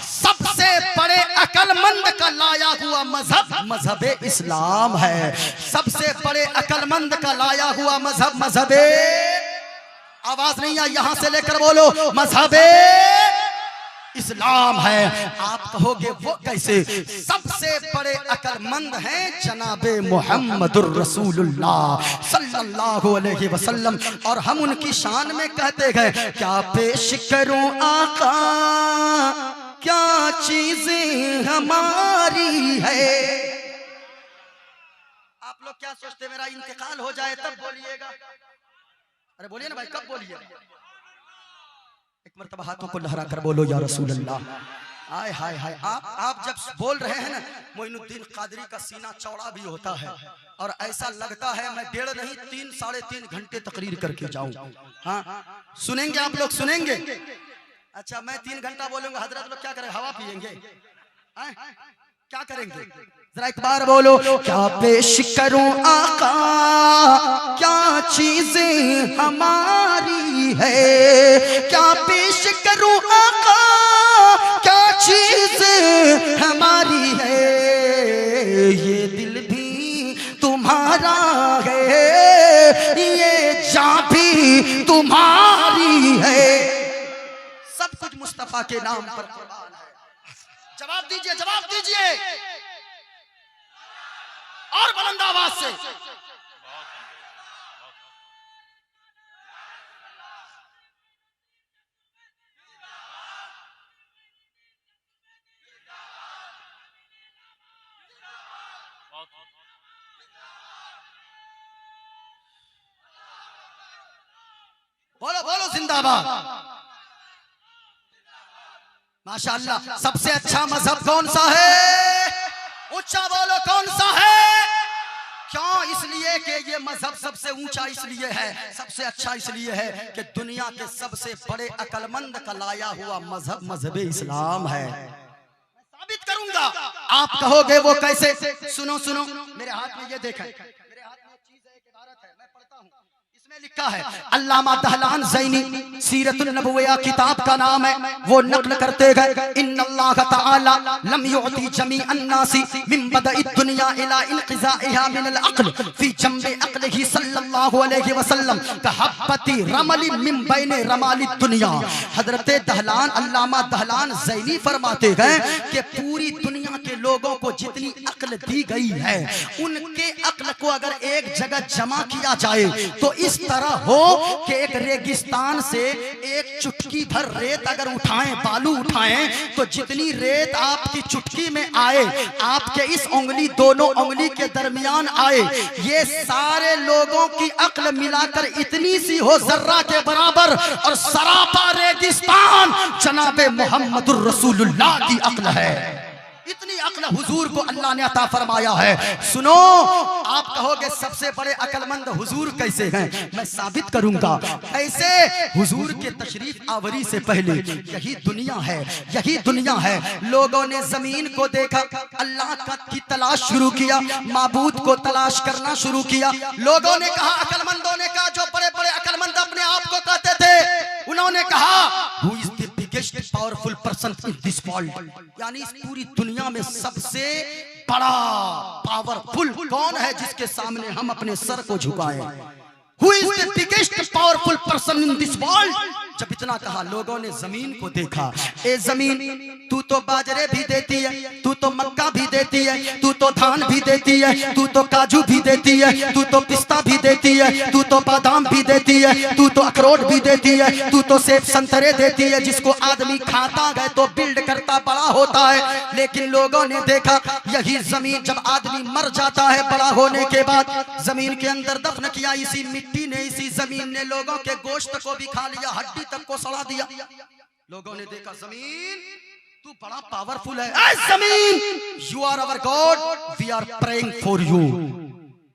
सबसे बड़े अकलमंद का लाया हुआ मजहब मजहब इस्लाम है, सबसे बड़े अकलमंद का लाया हुआ मजहब मजहब, आवाज नहीं आई, यहां से लेकर बोलो, मजहब इस्लाम है। आप कहोगे वो कैसे? सबसे बड़े अकलमंद हैं जनाबे मुहम्मदुर रसूलुल्लाह सल्लल्लाहु अलैहि वसल्लम, और हम उनकी शान में कहते हैं क्या पेश करूं आका क्या चीजें हमारी है। आप लोग क्या सोचते मेरा इंतकाल हो जाए तब बोलिएगा? अरे बोलिए ना भाई, कब बोलिए? एक मरतबा हाथों को लहरा कर बोलो या रसूल अल्लाह। आय हाय हाय, आप जब बोल रहे हैं ना, मोइनुद्दीन कादरी का सीना चौड़ा भी होता है और ऐसा लगता है मैं 1.5 नहीं 3 साढ़े 3 घंटे तकरीर करके जाऊं। हाँ सुनेंगे आप लोग, सुनेंगे? अच्छा मैं 3 घंटा बोलूंगा, हजरत लोग क्या करें? हवा पियेंगे? क्या करेंगे? जरा एक बार बोलो, क्या पेश करूं आका क्या चीजें हमारी है, क्या पेश करूं आका क्या चीजें हमारी है, ये दिल भी तुम्हारा है ये जान भी तुम्हारी है, सब कुछ मुस्तफा के नाम पर कुर्बान है। जवाब दीजिए, जवाब दीजिए और बुलंद आवाज से। बोलो बोलो जिंदाबाद। माशाअल्लाह। सबसे अच्छा मजहब कौन सा है? ऊंचा बोलो, कौन सा है? क्यों? इसलिए कि ये मजहब सबसे ऊंचा इसलिए है, सबसे अच्छा इसलिए है कि दुनिया के सबसे बड़े अकलमंद का लाया हुआ मजहब मजहब इस्लाम है। मैं साबित करूंगा। आप कहोगे वो कैसे? सुनो सुनो, मेरे हाथ में ये देखें, मेरे हाथ में एक चीज है, एक इबारत है, मैं पढ़ता हूं। लिखा है अल्लामा दहलान ज़ैनी सीरतुन नबुव्वा किताब का नाम है, वो नक्ल करते गए इन्नल्लाह तआला लम युअती जमीअन नासी मिन बदइ दुनिया इला इनक़िज़ाइहा मिनल अक़ल फी जंबि अक़लिही सल्लल्लाहु अलैहि वसल्लम कहब्बती रमली मिन बैन रमाली दुनिया। हजरत दहलान अल्लामा दहलान ज़ैनी फरमाते हैं कि पूरी दुनिया के लोगों को जितनी अक्ल दी गई है, उनके अक्ल को अगर एक जगह जमा किया जाए तो इस तरह हो कि एक रेगिस्तान से एक चुटकी भर रेत अगर उठाएं, बालू उठाएं, तो जितनी रेत आपकी चुटकी में आए, आपके इस उंगली दोनों उंगली के दरमियान आए, ये सारे लोगों की अक्ल मिलाकर इतनी सी हो जर्रा के बराबर, और सरापा रेगिस्तान जनाबे मोहम्मदुर रसूलुल्लाह की अक्ल है। इतनी अक्ल हुजूर को अल्लाह ने अता फरमाया है। सुनो, आप कहोगे सबसे बड़े अक्लमंद हुजूर कैसे हैं? मैं साबित करूंगा कैसे। हुजूर के तशरीफ आवरी से पहले यही दुनिया है, यही दुनिया है। लोगों ने जमीन को देखा, अल्लाह की तलाश शुरू किया, माबूद को तलाश करना शुरू किया। लोगों ने कहा, अक्लमंदों ने कहा, जो बड़े बड़े अक्लमंद अपने आप को कहते थे, उन्होंने कहा who is the biggest powerful person in this world, यानी इस पूरी दुनिया में सबसे बड़ा पावरफुल कौन है जिसके सामने हम अपने सर को झुकाएं? Who is the biggest powerful person in this world? जब इतना कहा, लोगों ने जमीन को देखा। ए जमीन, तू तो बाजरे भी देती है, तू तो मक्का भी देती है, तू तो धान भी देती है, तू तो काजू भी देती है, तू तो पिस्ता भी देती है, तू तो बादाम भी देती है, तू तो अखरोट भी देती है, तू तो सेब संतरे देती है, जिसको आदमी खाता गए तो बिल्ड करता बड़ा होता है। लेकिन लोगों ने देखा, यही जमीन जब आदमी मर जाता है, बड़ा होने के बाद जमीन के अंदर दफन किया, इसी मिट्टी ने, इसी जमीन ने लोगों के गोश्त को भी खा लिया, हड्डी तक को सड़ा दिया। लोगों ने देखा, जमीन तू बड़ा पावरफुल है। ऐ जमीन, you are our God, we are praying for you.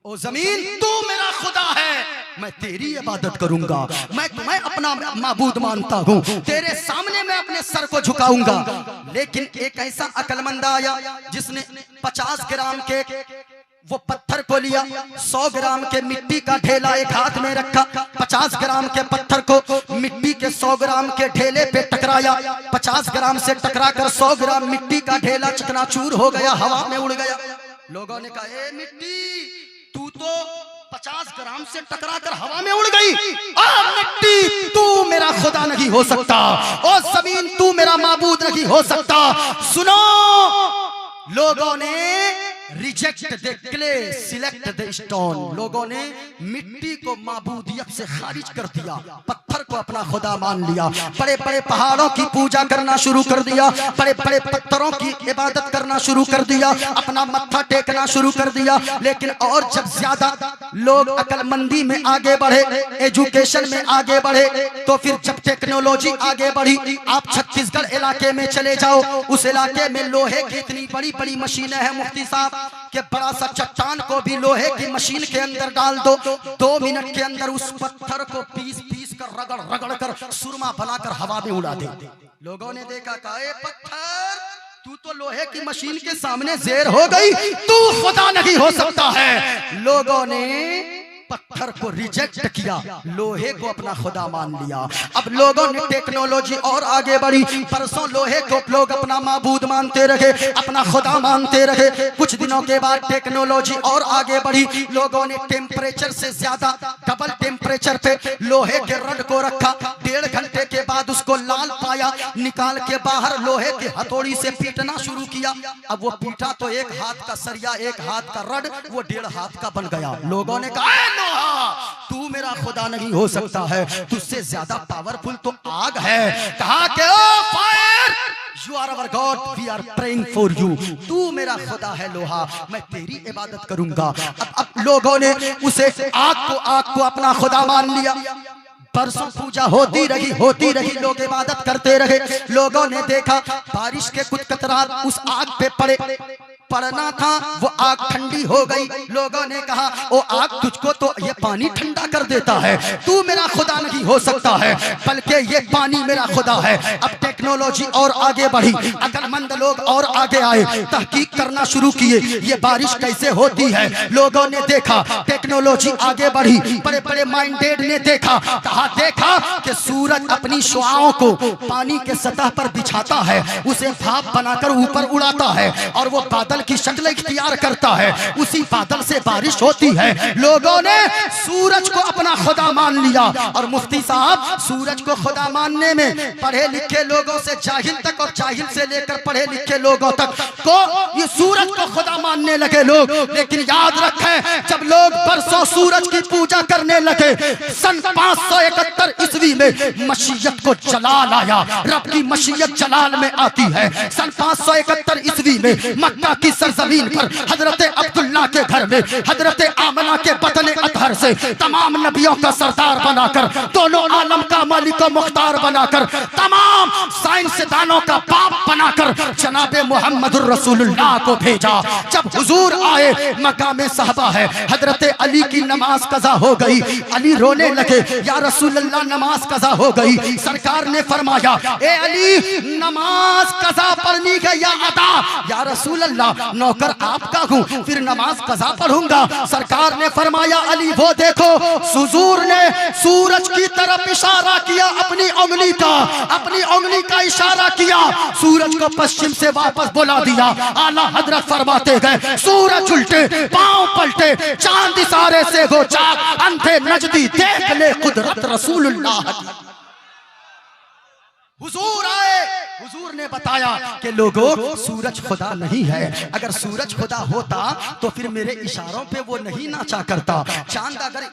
ओ जमीन, तू मेरा खुदा है, मैं तेरी इबादत करूंगा, मैं तुम्हें अपना माबूद मानता हूं, तेरे सामने मैं अपने सर को झुकाऊंगा। लेकिन एक ऐसा अक्लमंद आया जिसने 50 ग्राम के वो पत्थर को लिया, 100 ग्राम के मिट्टी का ढेला एक हाथ में रखा, 50 ग्राम के पत्थर को मिट्टी के 100 ग्राम के ढेले पे टकराया, 50 ग्राम से टकराकर 100 ग्राम मिट्टी का ढेला चकनाचूर हो गया, हवा में उड़ गया। लोगों ने कहा, ए मिट्टी, तू तो 50 ग्राम से टकराकर हवा में उड़ गई, मिट्टी तू मेरा खुदा नहीं हो सकता, और जमीन तू मेरा माबूद नहीं हो सकता। सुनो, लोगों ने reject the clay, select the stone. लोगों ने मिट्टी को माबूदियत से खारिज कर दिया, पत्थर को अपना खुदा मान लिया, बड़े बड़े पहाड़ों की पूजा करना शुरू कर दिया, बड़े बड़े पत्थरों की इबादत करना शुरू कर दिया, अपना मत्था टेकना शुरू कर दिया। लेकिन और जब ज्यादा लोग अक्लमंदी में आगे बढ़े, एजुकेशन में आगे बढ़े, तो फिर जब टेक्नोलॉजी आगे बढ़ी, आप छत्तीसगढ़ इलाके में चले जाओ, उस इलाके में लोहे की इतनी बड़ी बड़ी मशीनें हैं मुफ्ती साहब, कि बड़ा सा चट्टान को भी लोहे की मशीन के अंदर डाल दो, 2 मिनट के अंदर उस पत्थर को पीस पीस कर, रगड़ रगड़ कर, सुरमा बनाकर हवा में उड़ा दे। लोगों ने देखा, कहा, ए पत्थर, तू तो लोहे की मशीन के सामने ज़ेर हो गई, तू खुदा नहीं हो सकता है। लोगों ने पत्थर को रिजेक्ट किया, लोहे को अपना खुदा मान लिया। अब लोगों ने टेक्नोलॉजी और आगे बढ़ी, परसों लोहे को लोग अपना माबूद मानते रहे, अपना खुदा मानते रहे। कुछ दिनों के बाद टेक्नोलॉजी और आगे बढ़ी, लोगों ने टेम्परेचर से ज्यादा डबल टेम्परेचर पे लोहे के रड को रखा, 1.5 घंटे के बाद उसको लाल पाया, निकाल के बाहर लोहे की हथौड़ी से पीटना शुरू किया। अब वो पीटा तो एक हाथ का सरिया, एक हाथ का रड, वो 1.5 हाथ का बन गया। लोगों ने कहा, तू मेरा खुदा नहीं हो सकता है, तुझसे ज्यादा पावरफुल तो आग है। कहा कि oh fire, you are our God, we are praying for you. तू मेरा खुदा है लोहा, मैं तेरी इबादत करूंगा। अब लोगों ने उसे आग को अपना खुदा मान लिया। बरसों पूजा होती रही, लोग इबादत करते रहे। लोगों ने देखा बारिश के कुछ कतरात उस आग पे पड़ना था, वो आग ठंडी हो गई। लोगों ने कहा ओ आग, तुझको तो ये पानी ठंडा कर देता है, तू मेरा खुदा नहीं हो सकता है, बल्कि ये पानी मेरा खुदा है। अब टेक्नोलॉजी और आगे बढ़ी, अक्लमंद लोग और आगे आए, तहकीक करना शुरू किए ये बारिश कैसे होती है। लोगों ने देखा, टेक्नोलॉजी आगे बढ़ी, बड़े बड़े माइंडेड ने देखा कि सूरज अपनी शुआओं को पानी के सतह पर बिछाता है, उसे भाप बनाकर ऊपर उड़ाता है और वो बादल की शक्ल इख्तियार करता है, उसी बादल से बारिश होती है। लोगों ने सूरज को अपना खुदा मान लिया। और मुफ्ती साहब, सूरज को खुदा मानने में पढ़े लिखे लोगों से जाहिल तक और जाहिल से लेकर पढ़े लिखे लोगों तक को ये सूरज को खुदा मानने लगे लोग। लेकिन याद रखें, जब लोग बरसों सूरज की पूजा करने लगे, सन 571 ईस्वी में मशीयत को जलाल आया। रब की मशीयत जलाल में आती है। सन 571 ईस्वी में मक्का की सरजमीन पर हजरत अब्दुल्ला के घर में हजरत आमना के बतन अतहर से तमाम नबियों का सरदार बनाकर, दोनों आलम का मालिक व मुख्तार बनाकर, तमाम साइंसदानों का बाप बनाकर जनाबे मोहम्मदुर रसूलुल्लाह को भेजा। जब हुजूर आए, मकाम साहबा है, हजरत अली की नमाज कज़ा हो गई। अली रोने लगे, या रसूलल्लाह नमाज कज़ा हो गई। सरकार ने फरमाया, ए अली, नमाज कज़ा पढ़नी है या अदा? या रसूलल्लाह, नौकर आपका हूँ, फिर नमाज कज़ा पढ़ूंगा। सरकार ने फरमाया, अली वो देखो, हुजूर ने सूरज की तरफ इशारा किया, अपनी उंगली का इशारा किया, सूरज को पश्चिम से वापस बुला दिया। आला हजरत फरमाते गए, सूरज उल्टे, पांव पलटे, चांद इशारे से हो जाग, अंधे नजदी देख ले कुदरत रसूलुल्लाह की। हुजूर आए, हुजूर ने बताया कि लोगों, सूरज खुदा नहीं है। अगर सूरज खुदा होता तो फिर मेरे इशारों पे वो नहीं नाचा करता। चांद अगर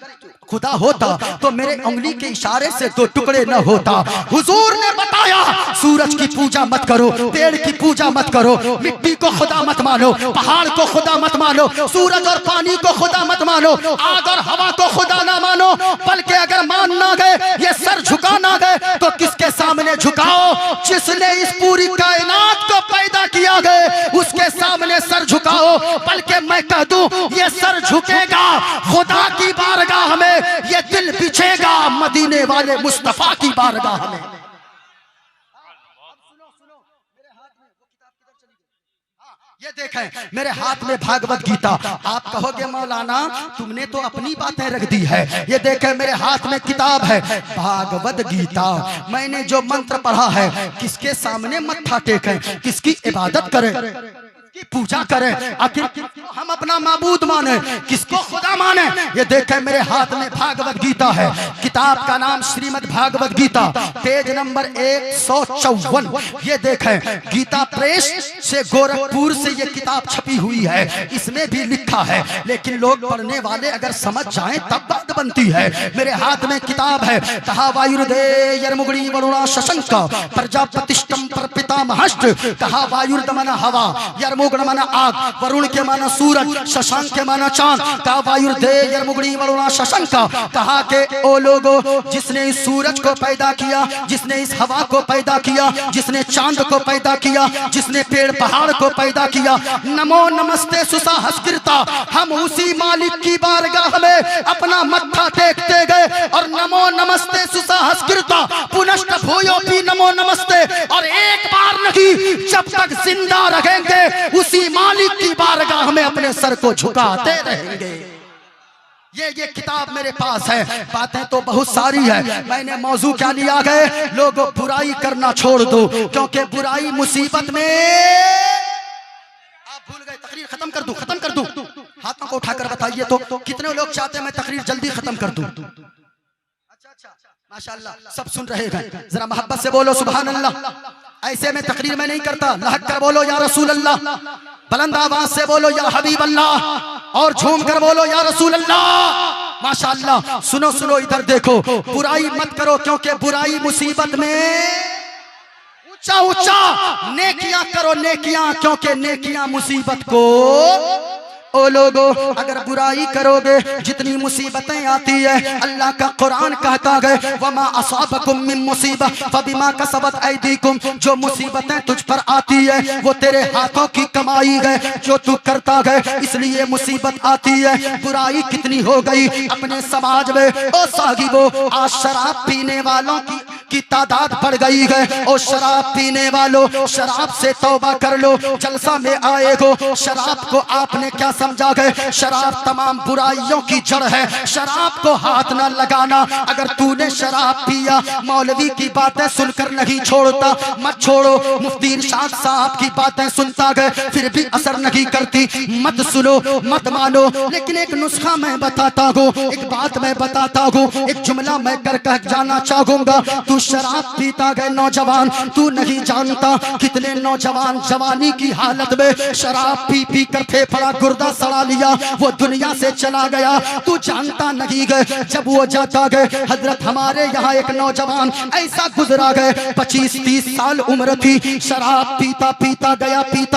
खुदा होता तो मेरे उंगली के इशारे से दो टुकड़े न होता। हुजूर ने बताया, सूरज की पूजा मत करो, पेड़ की पूजा मत करो, मिट्टी को खुदा मत मानो, पहाड़ को खुदा मत मानो, सूरज और पानी को खुदा मत मानो, आग और हवा को खुदा ना मानो, बल्कि अगर मान ना गए, ये सर झुका ना गए, तो किसके सामने झुकाओ? जिसने इस पूरी कायनात को पैदा किया गए, उसके सामने सर झुकाओ। बल्कि मैं कह दूं, ये सर झुकेगा खुदा की बारगाह में, ये दिल बिछेगा मदीने वाले मुस्तफा की बारगाह में। ये देखें, मेरे हाथ में भागवत गीता। आप कहोगे मौलाना, तुमने तो अपनी बातें रख दी है। ये देखें, मेरे हाथ में किताब है, भागवत गीता। मैंने जो मंत्र पढ़ा है, किसके सामने मत्था टेकें, किसकी इबादत करें, की पूजा करें, आखिर हम अपना माबूद माने, किसको खुदा माने? ये देखें, मेरे हाथ में भागवत गीता है। किताब का नाम श्रीमद् भागवत गीता, पेज नंबर 154। ये देखें, गीता प्रेस से गोरखपुर से ये किताब छपी हुई है। इसमें भी लिखा है, लेकिन लोग पढ़ने वाले अगर समझ जाएं तब बात बनती है। मेरे हाथ में किताब है, कहा वायुर्देयर्मुगुणी वरुणा शशंक प्रजापतिष्ठम प्रपितामहश्च, कहा वायुर्दमन हवा, यर्मुगुण माना आग, वरुण के माना सूरज, शशांक के माना चांद, कहा वायुर्देयर्मुगुणी वरुणा शशंक। कहा के ओ लोगो, जिसने इस सूरज को पैदा किया, जिसने इस हवा को पैदा किया, जिसने चांद को पैदा किया, जिसने पेड़ पहाड़ को पैदा किया, नमो नमस्ते सुसाहस्कृता, हम उसी मालिक की बारगाह में अपना मत्था टेकते गए और नमो नमस्ते सुसाहस्कृता पुनश्च भूयो भी नमो नमस्ते, और एक बार नहीं, जब तक जिंदा रहेंगे उसी मालिक की बारगाह में अपने सर को झुकाते रहेंगे। ये किताब मेरे पास है। बातें तो बहुत सारी है, मैंने मौजू क्या लिया गए, लोगों बुराई करना छोड़ दो, क्योंकि बुराई मुसीबत में। आप भूल गए, तकरीर खत्म कर दूं। हाथों को उठाकर बताइए तो कितने लोग चाहते हैं मैं तकरीर जल्दी खत्म कर दूं? अच्छा, माशाअल्लाह, सब सुन रहे हैं। जरा मोहब्बत से बोलो सुभान अल्लाह। ऐसे में तकरीर में नहीं करता, लहक कर बोलो या रसूल अल्लाह, बुलंद आवाज से बोलो या हबीब अल्लाह, और झूम कर बोलो या रसूल अल्लाह। माशाअल्लाह, सुनो, इधर देखो, बुराई मत करो, क्योंकि बुराई मुसीबत में। ऊंचा नेकियां करो, नेकियां, क्योंकि नेकियां मुसीबत को ओ लोगों, अगर बुराई करोगे जितनी मुसीबतें आती है, अल्लाह का कुरान कहता है वमा असाबकुम मिन मुसीबत फबिमा कसबत ऐदीकुम, जो मुसीबतें तुझ पर आती है वो तेरे हाथों की कमाई है, जो तू करता है इसलिए मुसीबत आती है। बुराई कितनी हो गई अपने समाज में, ओ साहिबो, आज शराब पीने वालों की तादाद बढ़ गई है। और शराब पीने वालों, शराब से तौबा कर लो, जलसा में आए हो। शराब को आपने क्या समझा है? शराब तमाम बुराइयों की जड़ है, शराब को हाथ न लगाना। अगर तूने शराब पिया, मौलवी की बातें सुनकर नहीं छोड़ता, मत छोड़ो। मुफ्ती इरशाद साहब की बातें सुनता गए फिर भी असर नहीं करती, मत सुनो, मत मानो। लेकिन एक नुस्खा मैं बताता हूँ, एक बात मैं बताता हूँ, एक जुमला मैं कर कह जाना चाहूंगा। तू शराब पीता गए नौजवान, तू नहीं जानता कितने नौजवान जवानी की हालत में शराब पी पी कर फेफड़ा गुर्दा सड़ा लिया, वो दुनिया से चला गया। तू जानता नहीं गए जब वो जाता गए। हजरत हमारे यहाँ एक नौजवान ऐसा गुजरा गए, 25-30 साल उम्र थी, शराब पीता पीता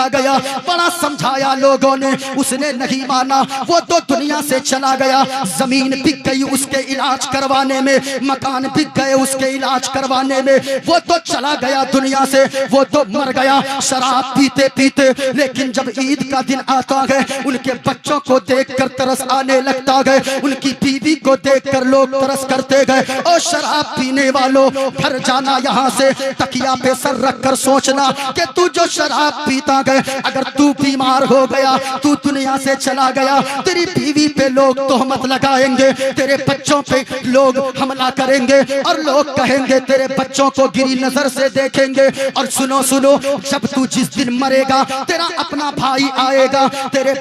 गया। बड़ा समझाया लोगों ने, उसने नहीं माना, वो तो दुनिया से चला गया। जमीन बिक गई उसके इलाज करवाने में, मकान बिक गए उसके इलाज करवाने में, वो तो चला गया दुनिया से, वो तो मर गया शराब पीते पीते। लेकिन जब ईद का दिन आता है, उनके बच्चों को देखकर तरस आने लगता है, उनकी बीवी को देखकर लोग तरस करते गए। और शराब पीने वालों, घर जाना यहाँ से तकिया पे सर रखकर सोचना कि तू जो शराब पीता गए, अगर तू बीमार हो गया, तू दुनिया से चला गया, तेरी बीवी पे लोग तोहमत लगाएंगे, तेरे बच्चों पे लोग हमला करेंगे और लोग कहेंगे तेरे बच्चों को गिरी नजर से देखेंगे। और सुनो सुनो, जब तू जिस दिन मरेगा, तेरा अपना भाई आएगा, तेरे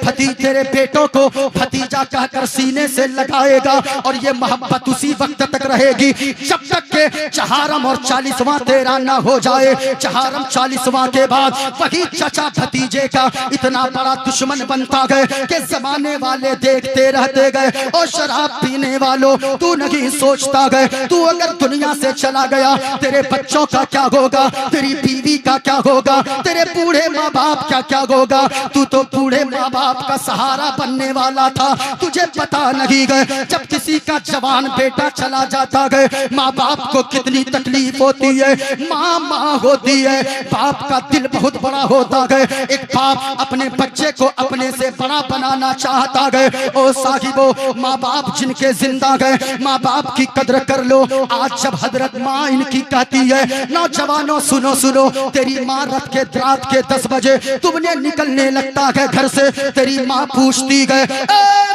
बेटों को भतीजा कहकर सीने से लगाएगा। और ये मोहब्बत उसी वक्त तक रहेगी जब तक के चहारम और 40वां तेरा ना हो जाए। चहारम 40वां के बाद वही चचा भतीजे का इतना बड़ा दुश्मन बनता गए कि जमाने वाले देखते रहते गए। और शराब पीने वालों, तू नहीं सोचता गए, तू अगर दुनिया से चला गया, तेरे बच्चों का क्या होगा, तेरी बीवी का क्या होगा, तेरे बूढ़े माँ बाप का क्या होगा। तू तो बूढ़े माँ बाप का सहारा बनने वाला था, तुझे पता नहीं गए। जब किसी का जवान बेटा चला जाता गए, माँ बाप को कितनी तकलीफ होती है। माँ होती है, बाप का दिल बहुत बड़ा होता गए। एक बाप अपने बच्चे को अपने से बड़ा बनाना चाहता गए। ओ साहिबो, माँ बाप जिनके जिंदा गए, माँ बाप की कदर कर लो। आज जब हजरत माँ इनकी कहती है, नौजवानों सुनो सुनो, तेरी माँ रात के 10 बजे तुमने निकलने लगता है घर से, तेरी माँ पूछती है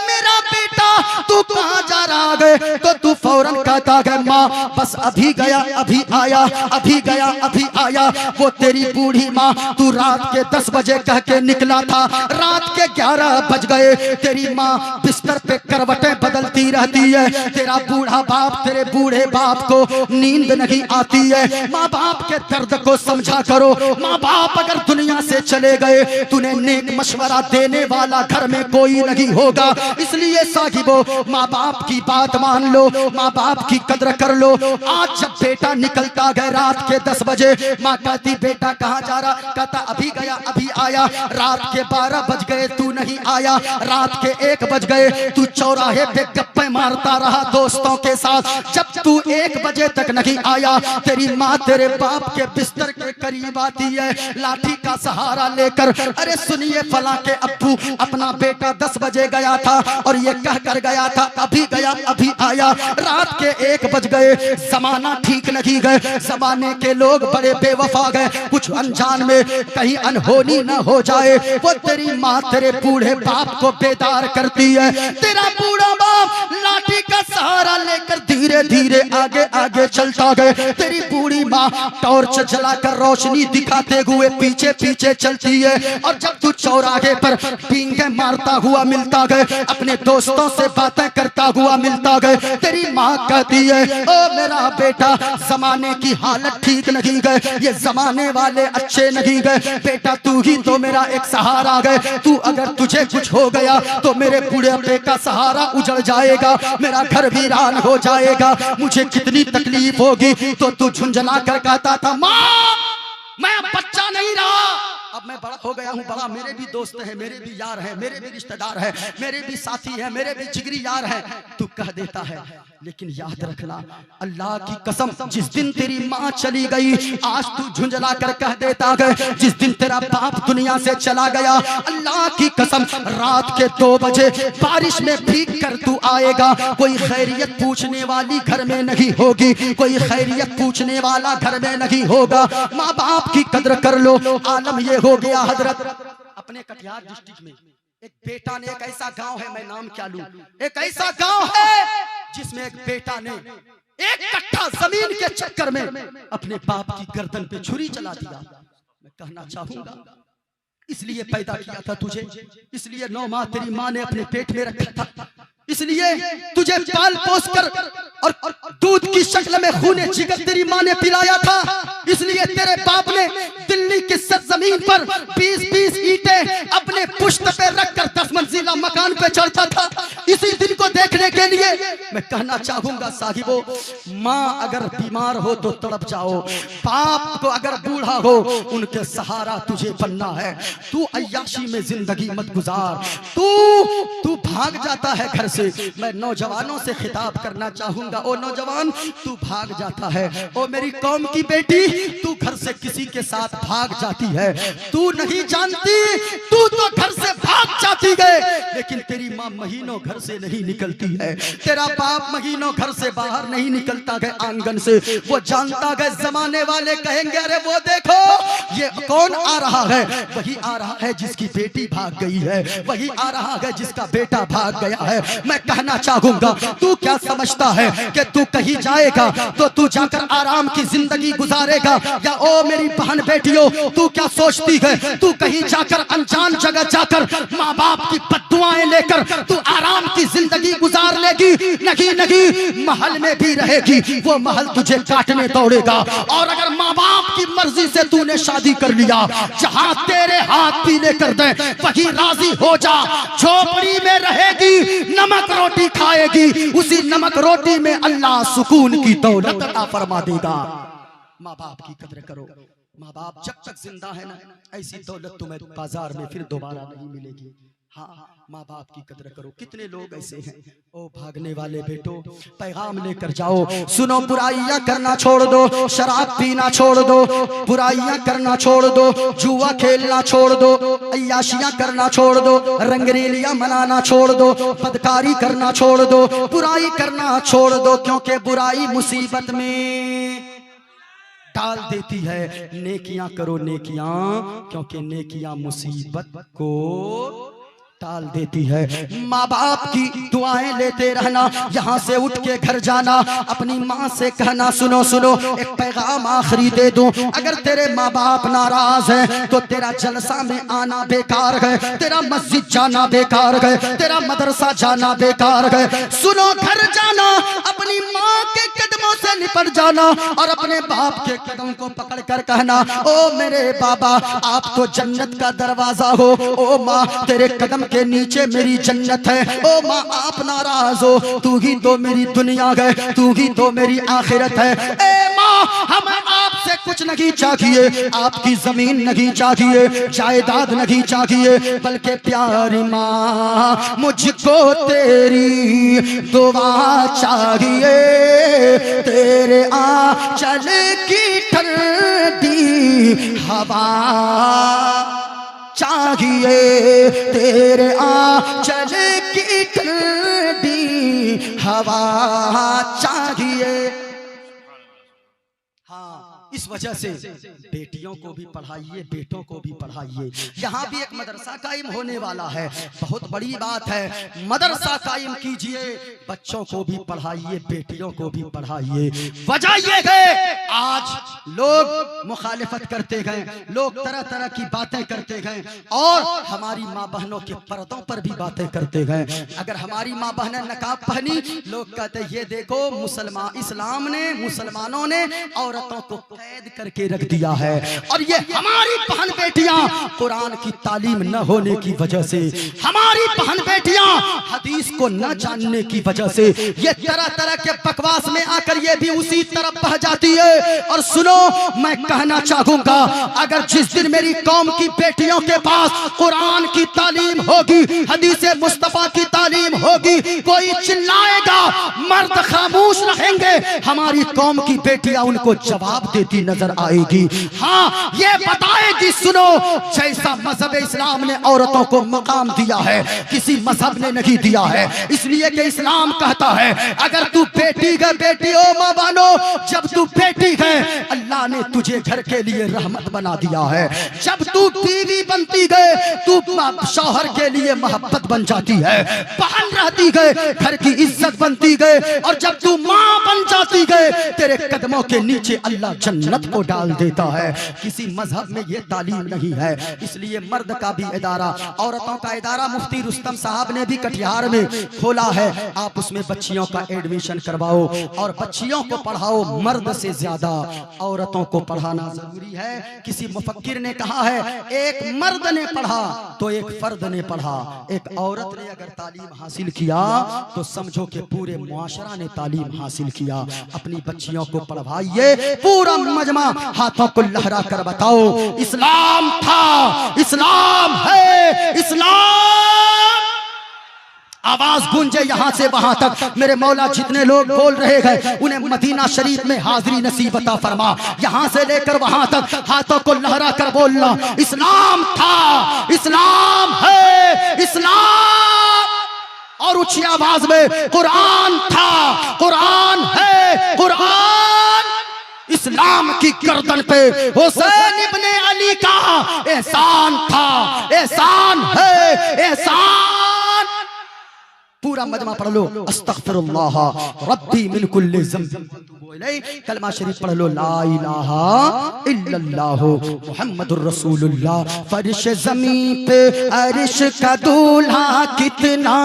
मेरा बेटा तू कहाँ जा रहा है, तो तू फौरन कहता है माँ बस अभी गया अभी आया, अभी गया अभी आया। वो तेरी बूढ़ी माँ, तू रात के 10 बजे कह के निकला था, रात के 11 बज गए, तेरी माँ बिस्तर पे करवटें बदलती रहती है। तेरा बूढ़ा बाप, तेरे बूढ़े बाप को नींद नहीं आती है। माँ बाप के दर्द को समझा करो। माँ बाप अगर दुनिया से चले गए, तूने नेक मशवरा देने वाला घर में कोई नहीं होगा। इसलिए साहिबो, माँ बाप की बात मान लो, माँ बाप की कदर कर लो। आज जब बेटा निकलता गया रात के 10 बजे, माँ कहती बेटा कहाँ जा रहा, कहता अभी गया अभी आया। रात के 12 बज गए, तू नहीं आया। रात के 1 बज गए, तू चौराहे पे गप्पे मारता रहा दोस्तों के साथ। जब तू 1 बजे तक नहीं आया, तेरी माँ तेरे बाप के बिस्तर के करीब आती है, लाठी का सहारा लेकर, अरे सुनिए फला के अब्बू, अपना बेटा 10 बजे गया था और ये कह कर गया था अभी गया अभी आया। रात के 1 बज गए, जमाना ठीक नहीं गए, जमाने के लोग बड़े बेवफा गए। कुछ अनजान में कहीं अनहोनी न हो जाए, वो तेरी माँ तेरे बूढ़े बाप को बेदार करती है। तेरा बूढ़ा बाप लाठी का सहारा लेकर धीरे धीरे आगे आगे चलता गए। तेरी बूढ़ी माँ टॉर्च जलाकर रोशनी दिखाते हुए पीछे पीछे चलती है। और जब तू चौराहे पर पींगे मारता हुआ मिलता गए, अपने दोस्तों से बातें करता हुआ मिलता गए, तेरी माँ कहती है ओ मेरा बेटा, जमाने की हालत ठीक नहीं गए, ये जमाने वाले अच्छे नहीं गए। बेटा तू ही तो मेरा एक सहारा गए, तू अगर तुझे कुछ हो गया तो मेरे बूढ़े का सहारा उजड़ जाएगा, मेरा घर वीरान हो जाएगा, मुझे कितनी तकलीफ होगी। तो तू झुंझला कर कहता था माँ मैं बच्चा नहीं रहा, अब मैं बड़ा हो गया हूँ, बड़ा, मेरे भी दोस्त हैं, मेरे भी यार हैं, मेरे भी रिश्तेदार हैं, मेरे भी साथी हैं, मेरे भी जिगरी यार हैं, तू कह देता है। लेकिन याद रखना, अल्लाह की कसम, जिस दिन तेरी माँ चली गई आज तू झुंझला कर कह देता है, जिस दिन तेरा बाप दुनिया से चला गया, अल्लाह की कसम रात के 2 बजे बारिश में भीग कर तू आएगा। कोई खैरियत पूछने वाली घर में नहीं होगी, कोई खैरियत पूछने वाला घर में नहीं होगा। माँ बाप की कदर कर लो। आलम ये हो गया हजरत, अपने कटिहार डिस्ट्रिक्ट में एक बेटा ने, एक ऐसा गांव है, मैं नाम क्या लूं, एक ऐसा गांव है जिसमें एक बेटा ने 1 कट्ठा जमीन के चक्कर में अपने बाप की गर्दन पे छुरी चला दिया। मैं कहना चाहूंगा, इसलिए पैदा किया था तुझे, इसलिए 9 माह तेरी माँ ने अपने पेट में रखा था, इसलिए तुझे पाल पोस कर और दूध की शक्ल में खूने जिगर तेरी माँ ने पिलाया था, इसलिए तेरे बाप ने दिल्ली की सरजमीन पर 20-20 ईंटें अपने पुश्त पे रखकर 10 मंजिला मकान पे चढ़ता था, इसी दिन को देखने के लिए। मैं कहना चाहूंगा साहिबो, माँ अगर बीमार हो तो तड़प जाओ, बाप को अगर बूढ़ा हो उनके सहारा तुझे बनना है। तू अय्याशी में जिंदगी मत गुजार, तू भाग जाता है घर से। मैं नौजवानों से खिताब करना चाहूंगा, ओ नौजवान तू भाग जाता है, ओ मेरी कौम की बेटी तू घर से किसी के साथ भाग जाती है, तू नहीं जानती तू तो घर से भाग जाती है, लेकिन तेरी माँ महीनों घर से नहीं निकलती है, तेरा बाप महीनों घर से बाहर नहीं निकलता है आंगन से। वो जानता है जमाने वाले कहेंगे अरे वो देखो ये कौन आ रहा है, वही आ रहा है जिसकी बेटी भाग गई है, वही आ रहा है जिसका बेटा भाग गया है। मैं कहना चाहूंगा, तू क्या समझता है कि तू कहीं जाएगा तो तू जाकर आराम की जिंदगी गुजारेगा, या ओ मेरी बहन बेटियों तू क्या सोचती है तू कहीं जाकर अनजान जगह जाकर माँ बाप की बद्दुआएं लेकर तू आराम की जिंदगी गुजार लेगी? नहीं नहीं, महल में भी रहेगी, वो महल तुझे काटने दौड़ेगा। और अगर माँ बाप की मर्जी से तूने शादी कर लिया, जहां तेरे हाथ पीले कर दे वही राजी हो जा, झोपड़ी में रहेगी, नमक रोटी खाएगी, उसी नमक रोटी में अल्लाह सुकून की दौलत अता फरमा देगा। माँ बाप की कदर करो, माँ बाप जब तक जिंदा है ना, ऐसी दौलत तुम्हें बाजार में फिर दोबारा नहीं मिलेगी। हाँ, माँ बाप की कदर करो। कितने लोग ऐसे हैं, ओ भागने वाले बेटो पैगाम लेकर जाओ, सुनो बुराइयां करना छोड़ दो, शराब पीना छोड़ दो, बुराइयां करना छोड़ दो, जुआ खेलना छोड़ दो, अय्याशियां करना छोड़ दो, रंगरेलियां मनाना छोड़ दो, बदकारी करना छोड़ दो, बुराई करना छोड़ दो, क्योंकि बुराई मुसीबत में डाल देती है। नेकियां करो नेकियां, क्योंकि नेकियां मुसीबत को टाल देती है। माँ बाप की दुआएं लेते रहना, यहाँ से उठ के घर जाना, अपनी माँ से कहना सुनो सुनो एक पैगाम आखिरी दे दूं, अगर तेरे माँ बाप नाराज हैं तो तेरा जलसा में आना बेकार है, तेरा मस्जिद जाना बेकार है, तेरा मदरसा जाना बेकार है। सुनो, घर जाना, अपनी माँ के कदमों से लिपट जाना और अपने बाप के कदम को पकड़ कर कहना, ओ मेरे बाबा आप तो जन्नत का दरवाजा हो, ओ माँ तेरे कदम के नीचे मेरी जन्नत है, ओ माँ आप नाराज हो, तू ही तो मेरी दुनिया है, तू ही तो मेरी आखिरत है। ए माँ हमें आपसे कुछ नहीं चाहिए, आपकी जमीन नहीं चाहिए, जायदाद नहीं चाहिए, बल्कि प्यारी माँ मुझको तेरी दुआ चाहिए, तेरे आंचल की ठंडी हवा चाहिए, तेरे आंचल की ठंडी हवा चाहिए। हाँ, इस वजह से बेटियों को भी पढ़ाइए, बेटों को भी पढ़ाइए। यहाँ भी एक मदरसा कायम होने वाला है, बहुत बड़ी बात है, मदरसा कायम कीजिए, बच्चों को भी पढ़ाइए, बेटियों को भी पढ़ाइए। वजह ये है आज लोग मुखालिफत करते गए, लोग तरह तरह की बातें करते गए और हमारी माँ बहनों के पर्दों पर भी बातें करते गए। अगर हमारी माँ बहनें नकाब पहनी, लोग कहते ये देखो मुसलमान, इस्लाम ने, मुसलमानों ने औरतों को कैद करके रख दिया है। और ये हमारी बहन बेटियां कुरान की तालीम न होने की वजह से, हमारी बहन बेटियां हदीस को न जानने की वजह से ये तरह तरह के बकवास में आकर ये भी उसी तरफ बह जाती है। और सुनो, मैं कहना चाहूंगा, अगर जिस दिन मेरी कौम की बेटियों के पास कुरान की तालीम होगी, हदीस मुस्तफा की तालीम होगी, कोई चिल्लाएगा, मर्द खामोश रहेंगे, हमारी कौम की बेटियां उनको जवाब देती नजर आएगी। हाँ, ये बताएगी, सुनो, जैसा मजहब इस्लाम ने औरतों को मकाम दिया है किसी मजहब ने नहीं दिया है। इसलिए कि इस्लाम कहता है अगर तू बेटी है, बेटी हो माँ बानो, जब तू बेटी है अल्लाह ने तुझे घर के लिए रहमत बना दिया है। जब तू बीवी बनती गए तू शौहर के लिए मोहब्बत बन जाती है, बहन रहती गए घर की इज्जत बनती गए, और जब तू माँ बन जाती गए तेरे कदमों के नीचे अल्लाह जन्नत को डाल देता है। किसी मजहब में ये तालीम नहीं है। इसलिए मर्द का भी इदारा, औरतों का इदारा मुफ्ती रुस्तम साहब ने भी कटिहार में खोला है। आप उसमें बच्चियों का एडमिशन करवाओ और बच्चियों को पढ़ाओ। मर्द से ज्यादा औरतों को पढ़ाना जरूरी है। किसी मुफक्किर ने कहा है एक मर्द ने पढ़ा तो एक फर्द ने पढ़ा, एक औरत ने अगर तालीम हासिल किया तो समझो कि पूरे मुआशरा ने तालीम हासिल किया। अपनी बच्चियों को पढ़वाइए। पूरा मजमा हाथों को लहरा कर बताओ, इस्लाम था, इस्लाम है, इस्लाम। आवाज गूंजे यहां से वहां तक। मेरे मौला जितने लोग बोल रहे हैं उन्हें मदीना शरीफ में हाजिरी नसीब अता फरमा। यहां से लेकर वहां तक हाथों को लहरा कर बोलना, इस्लाम था, इस्लाम है, इस्लाम। और ऊंची आवाज में कुरान था, कुरान है, कुरान। इस्लाम की गर्दन पे हुसैन इब्ने अली का एहसान था, एहसान है, एहसान। पूरा मजमा पढ़ लो, अस्तगफिरुल्लाह रब्बी मिन कुल्ली ज़ंब, कलमा शरीफ पढ़ लो, ला इलाहा इल्लल्लाह मुहम्मदुर रसूलुल्लाह। फर्श ज़मीन पे अर्श का दूल्हा कितना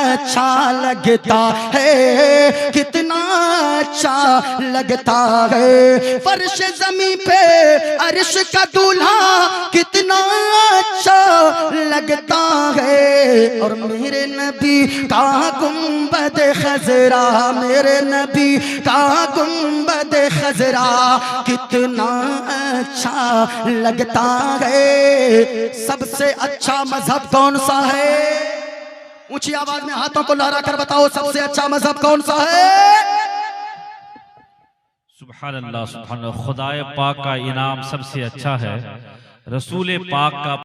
अच्छा लगता है, कितना अच्छा लगता है। फर्श ज़मीन पे अर्श का दूल्हा कितना अच्छा लगता है। और मेरे नबी का गुंबद खजरा, मेरे नबी का गुंबद खजरा कितना अच्छा लगता है। सबसे अच्छा मजहब कौन सा है? ऊंची आवाज में हाथों को लहरा कर बताओ, सबसे अच्छा मजहब कौन सा है? सुभान अल्लाह, सुभान अल्लाह। खुदाए पाक का इनाम सबसे अच्छा है, रसूल पाक का